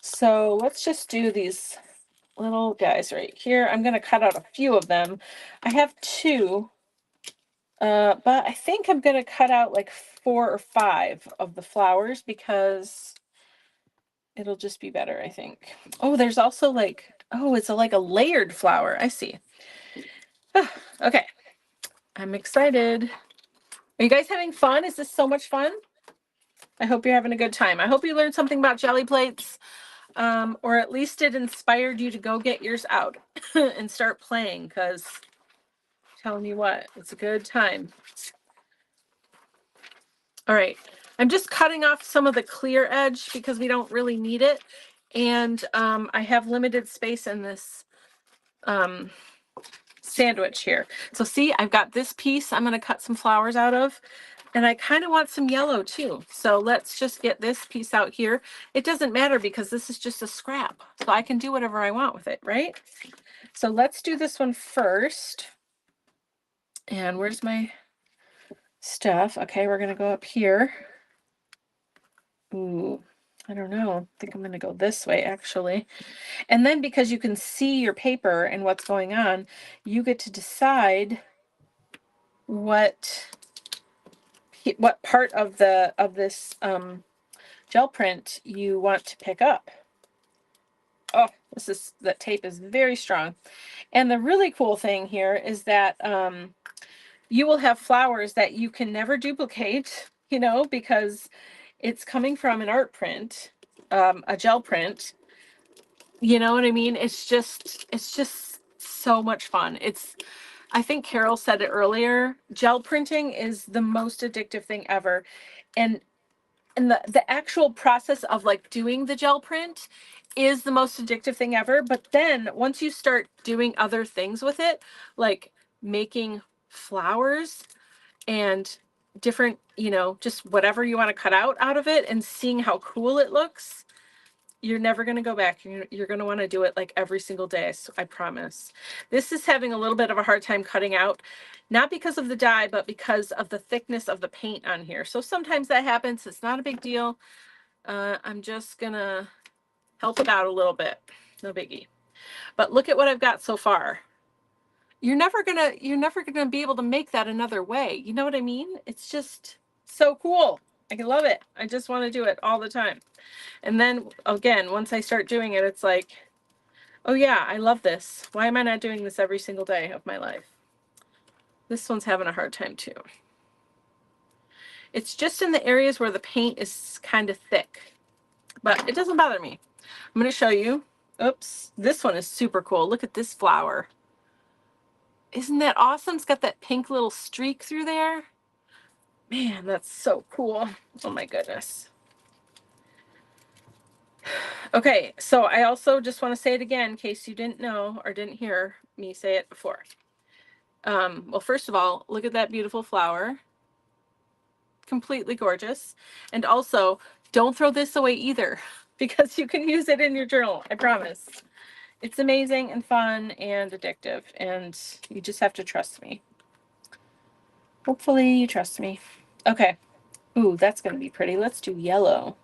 So let's just do these little guys right here. I'm going to cut out a few of them. I have 2, but I think I'm going to cut out like 4 or 5 of the flowers because it'll just be better, I think. Oh, there's also like, oh, it's like a layered flower. I see. Okay. I'm excited. Are you guys having fun? Is this so much fun? I hope you're having a good time. I hope you learned something about jelly plates, or at least it inspired you to go get yours out and start playing, because telling you what, it's a good time. All right. I'm just cutting off some of the clear edge because we don't really need it. And I have limited space in this sandwich here. So see, I've got this piece I'm going to cut some flowers out of, and I kind of want some yellow too. So let's just get this piece out here. It doesn't matter because this is just a scrap, so I can do whatever I want with it, right? So let's do this one first. And where's my stuff? Okay, we're going to go up here. Ooh, I don't know. I think I'm going to go this way actually. And then because you can see your paper and what's going on, you get to decide what part of this gel print you want to pick up. Oh, that tape is very strong. And the really cool thing here is that you will have flowers that you can never duplicate, you know, because it's coming from an art print, a gel print. You know what I mean? It's just so much fun. I think Carol said it earlier, gel printing is the most addictive thing ever. And the actual process of like doing the gel print is the most addictive thing ever. But then once you start doing other things with it, like making flowers and different, you know, just whatever you want to cut out of it and seeing how cool it looks, you're never going to go back. You're going to want to do it like every single day. So I promise. This is having a little bit of a hard time cutting out, not because of the dye, but because of the thickness of the paint on here. So sometimes that happens. It's not a big deal. I'm just going to help it out a little bit. No biggie. But look at what I've got so far. You're never going to be able to make that another way. You know what I mean? It's just so cool. I love it. I just want to do it all the time. And then again, once I start doing it, it's like, oh yeah, I love this. Why am I not doing this every single day of my life? This one's having a hard time too. It's just in the areas where the paint is kind of thick, but it doesn't bother me. I'm going to show you. Oops, this one is super cool. Look at this flower. Isn't that awesome? It's got that pink little streak through there. Man, that's so cool. Oh my goodness. Okay, so I also just want to say it again in case you didn't know or didn't hear me say it before. Well, first of all, look at that beautiful flower. Completely gorgeous. And also, don't throw this away either because you can use it in your journal, I promise. It's amazing and fun and addictive, and you just have to trust me. Hopefully you trust me. Okay. Ooh, that's going to be pretty. Let's do yellow.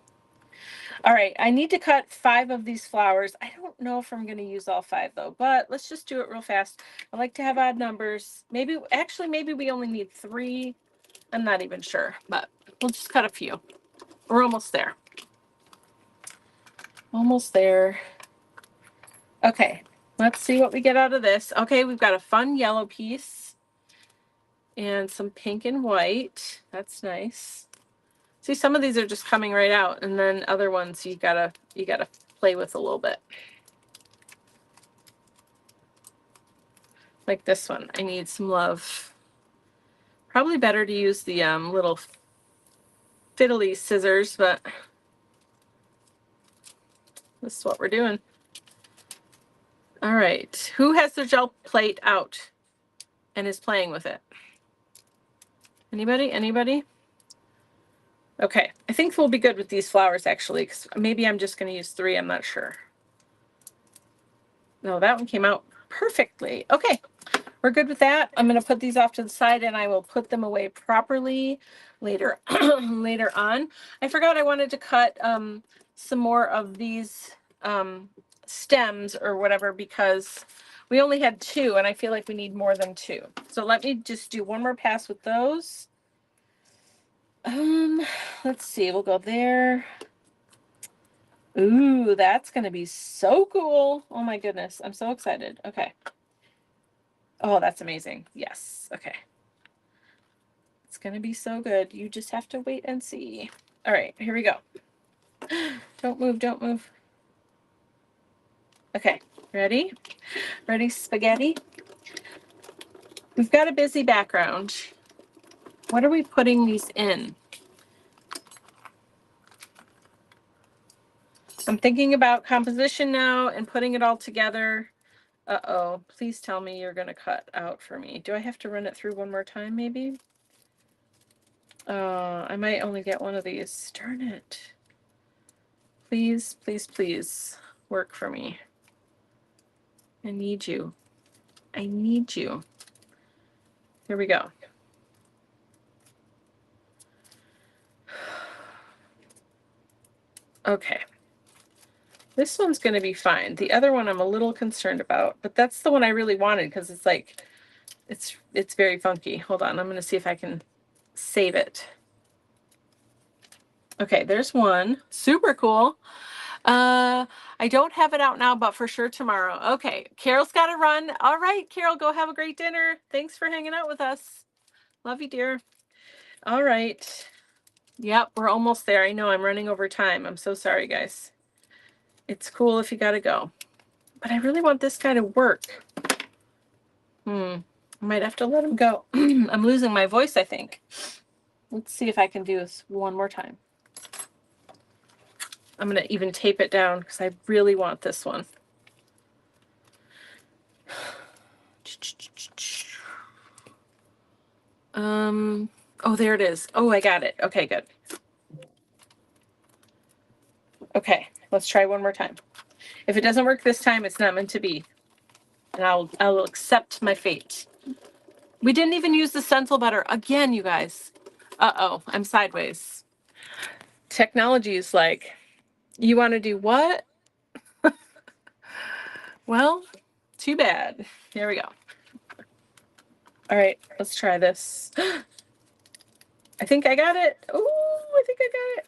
All right, I need to cut 5 of these flowers. I don't know if I'm going to use all 5 though, but let's just do it real fast. I like to have odd numbers. Maybe we only need 3. I'm not even sure, but we'll just cut a few. We're almost there. Almost there. Okay, let's see what we get out of this. Okay, we've got a fun yellow piece and some pink and white. That's nice. See, some of these are just coming right out, and then other ones you gotta play with a little bit. Like this one, I need some love. Probably better to use the little fiddly scissors, but this is what we're doing. All right, who has their gel plate out and is playing with it? Anybody? Anybody? Okay, I think we'll be good with these flowers actually, because maybe I'm just going to use 3. I'm not sure. No, that one came out perfectly. Okay, we're good with that. I'm going to put these off to the side and I will put them away properly later later on. I forgot I wanted to cut some more of these stems or whatever, because we only had 2 and I feel like we need more than 2. So let me just do one more pass with those. Let's see, we'll go there. Ooh, that's gonna be so cool. Oh my goodness, I'm so excited. Okay. Oh, that's amazing. Yes. Okay. It's gonna be so good. You just have to wait and see. All right, here we go. Don't move, don't move. Okay, ready? Ready, spaghetti? We've got a busy background. What are we putting these in? I'm thinking about composition now and putting it all together. Uh-oh, please tell me you're gonna cut out for me. Do I have to run it through one more time, maybe? I might only get one of these. Darn it. Please, please, please work for me. I need you. I need you. Here we go. Okay. This one's going to be fine. The other one I'm a little concerned about, but that's the one I really wanted because it's like, it's very funky. Hold on. I'm going to see if I can save it. Okay, there's one. Super cool. I don't have it out now, but for sure tomorrow. Okay, Carol's got to run. All right, Carol, go have a great dinner. Thanks for hanging out with us. Love you, dear. All right. Yep, we're almost there. I know I'm running over time. I'm so sorry, guys. It's cool if you got to go. But I really want this guy to work. I might have to let him go. I'm losing my voice, I think. Let's see if I can do this one more time. I'm going to even tape it down because I really want this one. Oh, there it is. Oh, I got it. Okay, good. Okay, let's try one more time. If it doesn't work this time, it's not meant to be. And I'll accept my fate. We didn't even use the stencil butter again, you guys. Uh-oh, I'm sideways. Technology is like, you want to do what? Well, too bad. Here we go. All right, let's try this. I think I got it. Oh, I think I got it.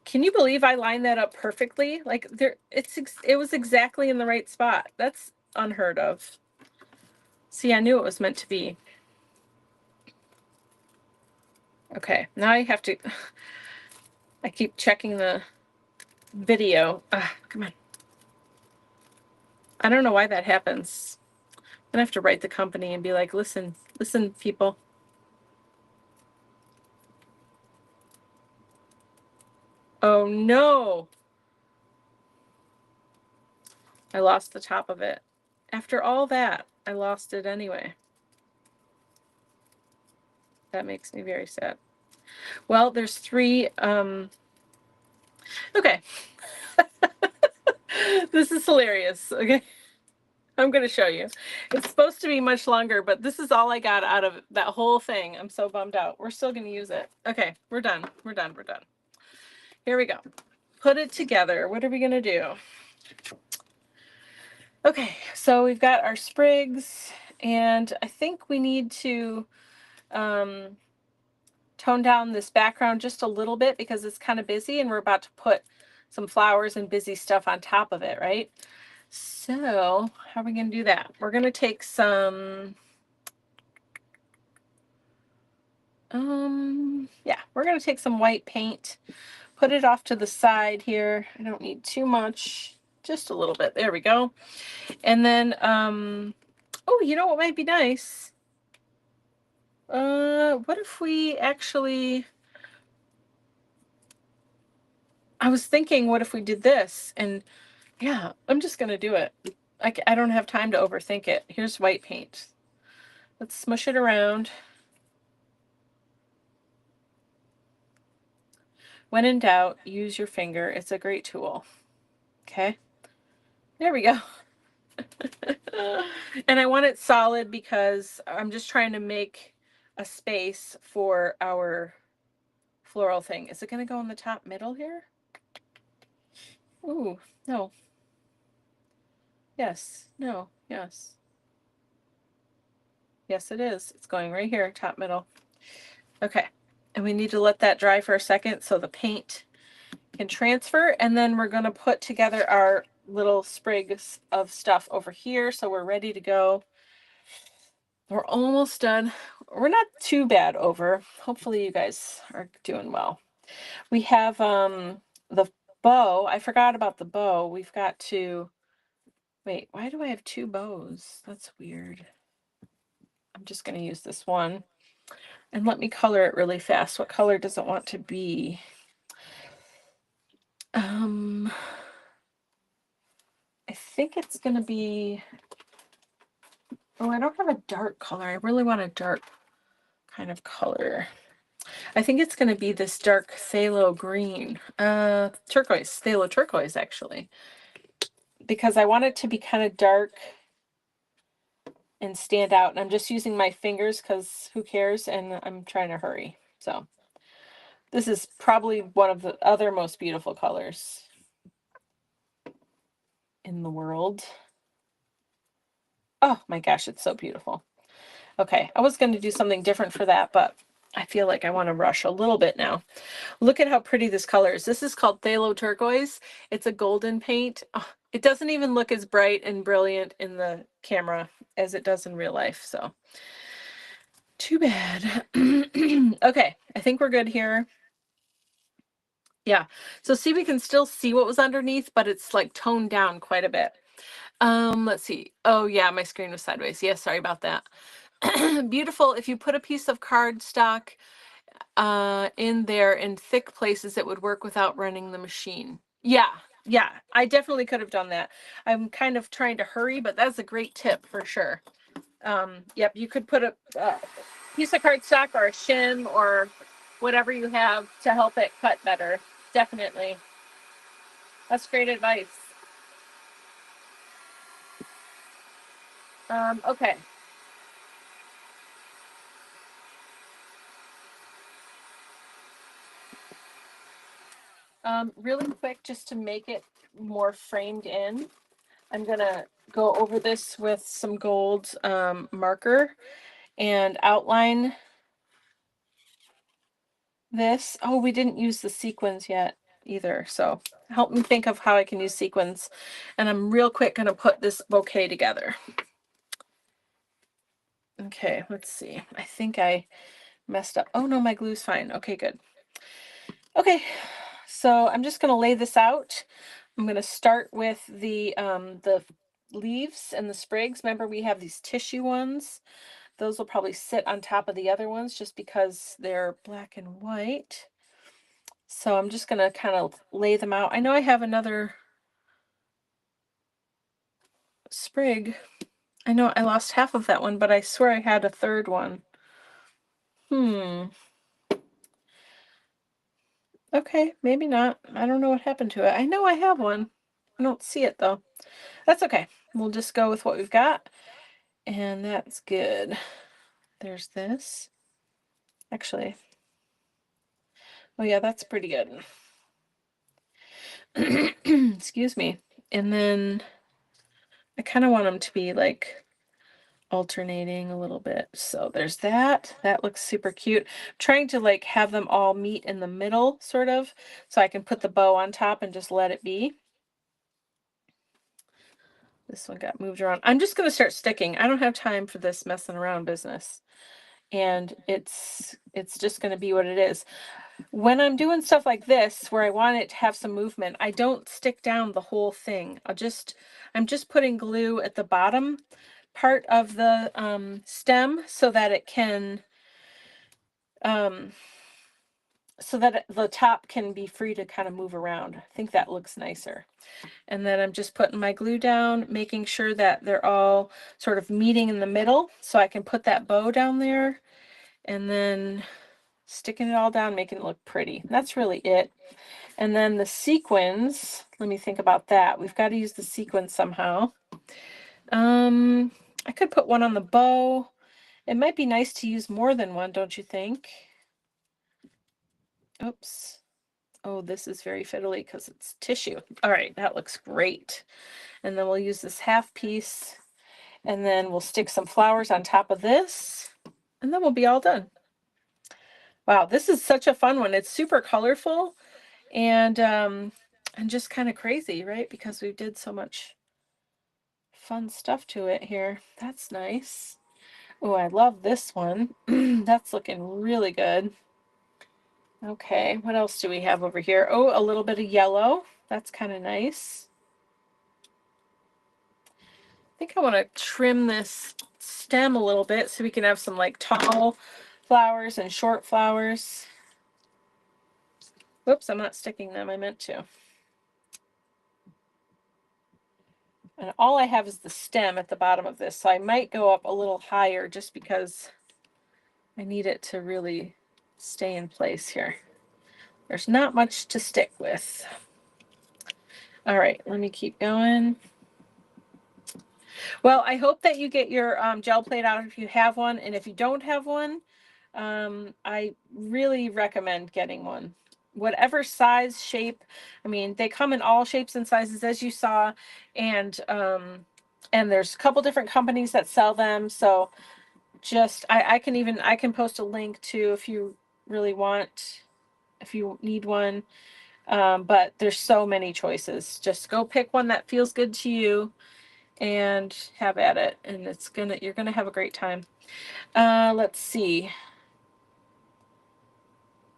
Can you believe I lined that up perfectly? Like it was exactly in the right spot. That's unheard of. See, I knew it was meant to be. Okay, now I have to, I keep checking the video. Come on. I don't know why that happens. I'm gonna have to write the company and be like, listen, people. Oh no. I lost the top of it. After all that, I lost it anyway. That makes me very sad. Well, there's 3, okay. This is hilarious, okay? I'm going to show you. It's supposed to be much longer, but this is all I got out of that whole thing. I'm so bummed out. We're still going to use it. Okay, we're done. We're done. We're done. Here we go. Put it together. What are we going to do? Okay, so we've got our sprigs, and I think we need to tone down this background just a little bit because it's kind of busy, and we're about to put some flowers and busy stuff on top of it, right? So how are we going to do that? We're going to take some Yeah, we're going to take some white paint, put it off to the side here. I don't need too much, just a little bit. There we go. And then, oh, you know what might be nice? What if we actually, I was thinking, what if we did this? And yeah, I'm just going to do it. I don't have time to overthink it. Here's white paint. Let's smush it around. When in doubt, use your finger. It's a great tool. Okay. There we go. And I want it solid because I'm just trying to make a space for our floral thing. Is it going to go in the top middle here? Ooh, no. Yes, no, yes. Yes, it is. It's going right here, top middle. Okay. And we need to let that dry for a second so the paint can transfer. And then we're going to put together our little sprigs of stuff over here. So we're ready to go. We're almost done. We're not too bad over. Hopefully you guys are doing well. We have the bow. I forgot about the bow. We've got to wait, why do I have two bows? That's weird. I'm just going to use this one. And let me color it really fast. What color does it want to be? I think it's going to be, oh, I don't have a dark color. I really want a dark kind of color. I think it's going to be this dark phthalo green, turquoise, phthalo turquoise actually, because I want it to be kind of dark and stand out. And I'm just using my fingers because who cares? And I'm trying to hurry. So this is probably one of the other most beautiful colors in the world. Oh my gosh, it's so beautiful. Okay, I was going to do something different for that, but I feel like I want to rush a little bit now. Look at how pretty this color is. This is called phthalo turquoise. It's a golden paint. Oh, it doesn't even look as bright and brilliant in the camera as it does in real life, so too bad. Okay, I think we're good here. Yeah, so see, we can still see what was underneath, but it's like toned down quite a bit. Let's see. Oh yeah, my screen was sideways. Yeah, sorry about that. Beautiful. If you put a piece of cardstock in there in thick places, it would work without running the machine. Yeah, yeah, I definitely could have done that. I'm kind of trying to hurry, but that's a great tip for sure. Yep, you could put a piece of cardstock or a shim or whatever you have to help it cut better. Definitely. That's great advice. Okay. Really quick, just to make it more framed in, I'm gonna go over this with some gold marker and outline this. Oh, we didn't use the sequins yet either, so help me think of how I can use sequins. And I'm real quick gonna put this bouquet together. Okay, let's see. I think I messed up. Oh no, my glue's fine. Okay, good. Okay, so I'm just gonna lay this out. I'm gonna start with the leaves and the sprigs. Remember, we have these tissue ones. Those will probably sit on top of the other ones just because they're black and white. So I'm just gonna kind of lay them out. I know I have another sprig. I know I lost half of that one, but I swear I had a third one. Okay, maybe not. I don't know what happened to it. I know I have one. I don't see it though. That's okay. We'll just go with what we've got. And that's good. There's this. Actually, oh yeah, that's pretty good. Excuse me. And then I kind of want them to be like alternating a little bit. So there's that. That looks super cute. I'm trying to like have them all meet in the middle, sort of, so I can put the bow on top and just let it be. This one got moved around. I'm just going to start sticking. I don't have time for this messing around business. and it's just going to be what it is. When I'm doing stuff like this, where I want it to have some movement, I don't stick down the whole thing. I'm just putting glue at the bottom part of the stem so that it can, so that the top can be free to kind of move around. I think that looks nicer. And then I'm just putting my glue down, making sure that they're all sort of meeting in the middle so I can put that bow down there, and then sticking it all down, making it look pretty. That's really it. And then the sequins, let me think about that. We've got to use the sequins somehow. I could put one on the bow. It might be nice to use more than one, don't you think? Oops. Oh, this is very fiddly because it's tissue. All right, that looks great. And then we'll use this half piece, and then we'll stick some flowers on top of this, and then we'll be all done. Wow, this is such a fun one. It's super colorful and just kind of crazy, right? Because we did so much fun stuff to it here. That's nice. Oh, I love this one. That's looking really good. Okay, what else do we have over here? Oh, a little bit of yellow. That's kind of nice. I think I want to trim this stem a little bit so we can have some like tall flowers and short flowers. Whoops, I'm not sticking them. I meant to. And all I have is the stem at the bottom of this, so I might go up a little higher just because I need it to really stay in place here. There's not much to stick with. All right, let me keep going. Well, I hope that you get your gel plate out if you have one, and if you don't have one, I really recommend getting one. Whatever size, shape, I mean, they come in all shapes and sizes, as you saw, and there's a couple different companies that sell them. So just I can post a link to if you really want, if you need one. But there's so many choices. Just go pick one that feels good to you and have at it, and you're gonna have a great time. Let's see.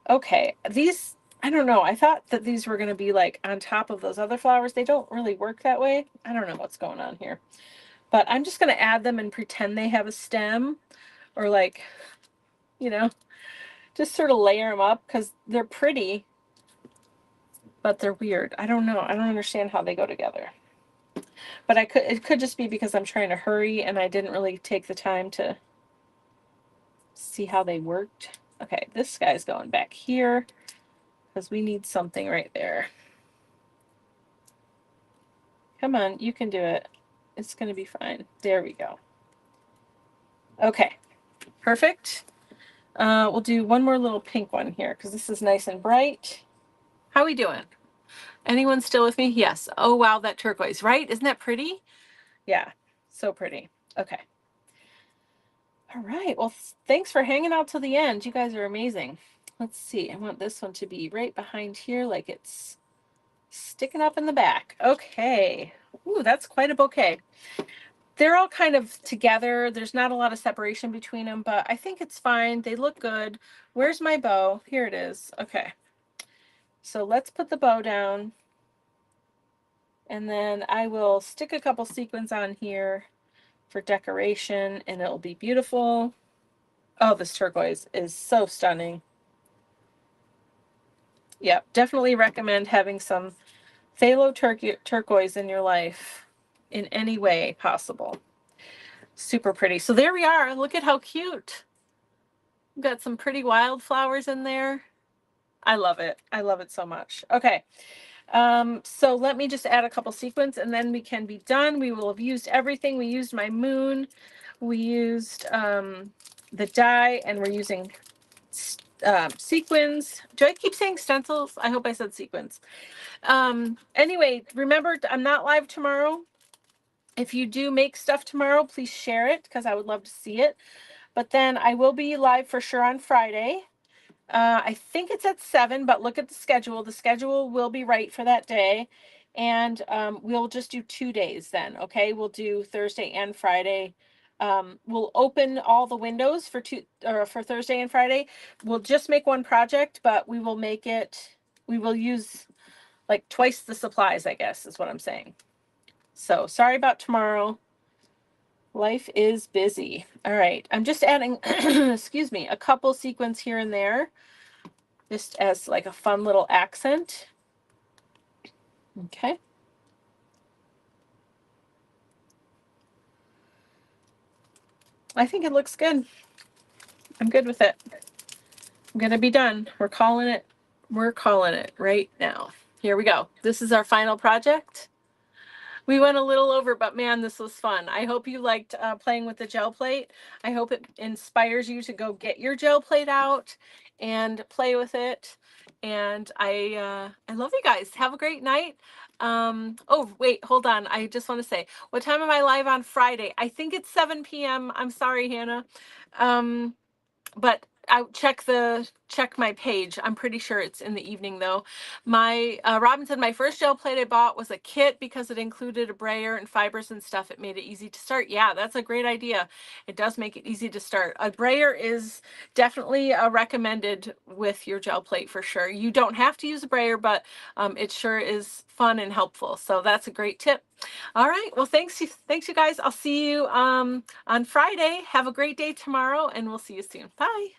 Okay, these, I don't know, I thought that these were gonna be like on top of those other flowers. They don't really work that way. I don't know what's going on here, but I'm just gonna add them and pretend they have a stem, or like, you know, just sort of layer them up because they're pretty, but they're weird. I don't know. I don't understand how they go together. But it could just be because I'm trying to hurry and I didn't really take the time to see how they worked. Okay, this guy's going back here because we need something right there. Come on, you can do it. It's going to be fine. There we go. Okay, perfect. We'll do one more little pink one here because this is nice and bright. How are we doing? Anyone still with me? Yes. Oh, wow, that turquoise, right? Isn't that pretty? Yeah, so pretty. Okay. All right. Well, thanks for hanging out till the end. You guys are amazing. Let's see. I want this one to be right behind here, like it's sticking up in the back. Okay. Ooh, that's quite a bouquet. They're all kind of together. There's not a lot of separation between them, but I think it's fine. They look good. Where's my bow? Here it is. Okay. So let's put the bow down. And then I will stick a couple sequins on here for decoration, and it'll be beautiful. Oh, this turquoise is so stunning. Yep, definitely recommend having some phthalo turquoise in your life in any way possible. Super pretty. So there we are. Look at how cute. We've got some pretty wildflowers in there. I love it. I love it so much. Okay. So let me just add a couple sequins and then we can be done. We will have used everything. We used my moon. We used the die, and we're using sequins. Do I keep saying stencils? I hope I said sequins. Anyway, remember, I'm not live tomorrow. If you do make stuff tomorrow, please share it because I would love to see it. But then I will be live for sure on Friday. I think it's at 7, but look at the schedule. The schedule will be right for that day. And we'll just do 2 days then, okay? We'll do Thursday and Friday We'll open all the windows for Thursday and Friday. We'll just make one project, but we will use like twice the supplies, I guess is what I'm saying. So sorry about tomorrow. Life is busy. All right. I'm just adding, excuse me, a couple sequins here and there, just as like a fun little accent. Okay. I think it looks good. I'm good with it. I'm going to be done. We're calling it. We're calling it right now. Here we go. This is our final project. We went a little over, but man, this was fun. I hope you liked playing with the gel plate. I hope it inspires you to go get your gel plate out and play with it. And I love you guys. Have a great night. Oh, wait, hold on. I just want to say, what time am I live on Friday? I think it's 7 p.m. I'm sorry, Hannah. But I check my page. I'm pretty sure it's in the evening though. My Robin said my first gel plate I bought was a kit because it included a brayer and fibers and stuff. It made it easy to start. Yeah, that's a great idea. It does make it easy to start. A brayer is definitely recommended with your gel plate for sure. You don't have to use a brayer, but it sure is fun and helpful. So that's a great tip. All right. Well, thanks you guys. I'll see you on Friday. Have a great day tomorrow, and we'll see you soon. Bye.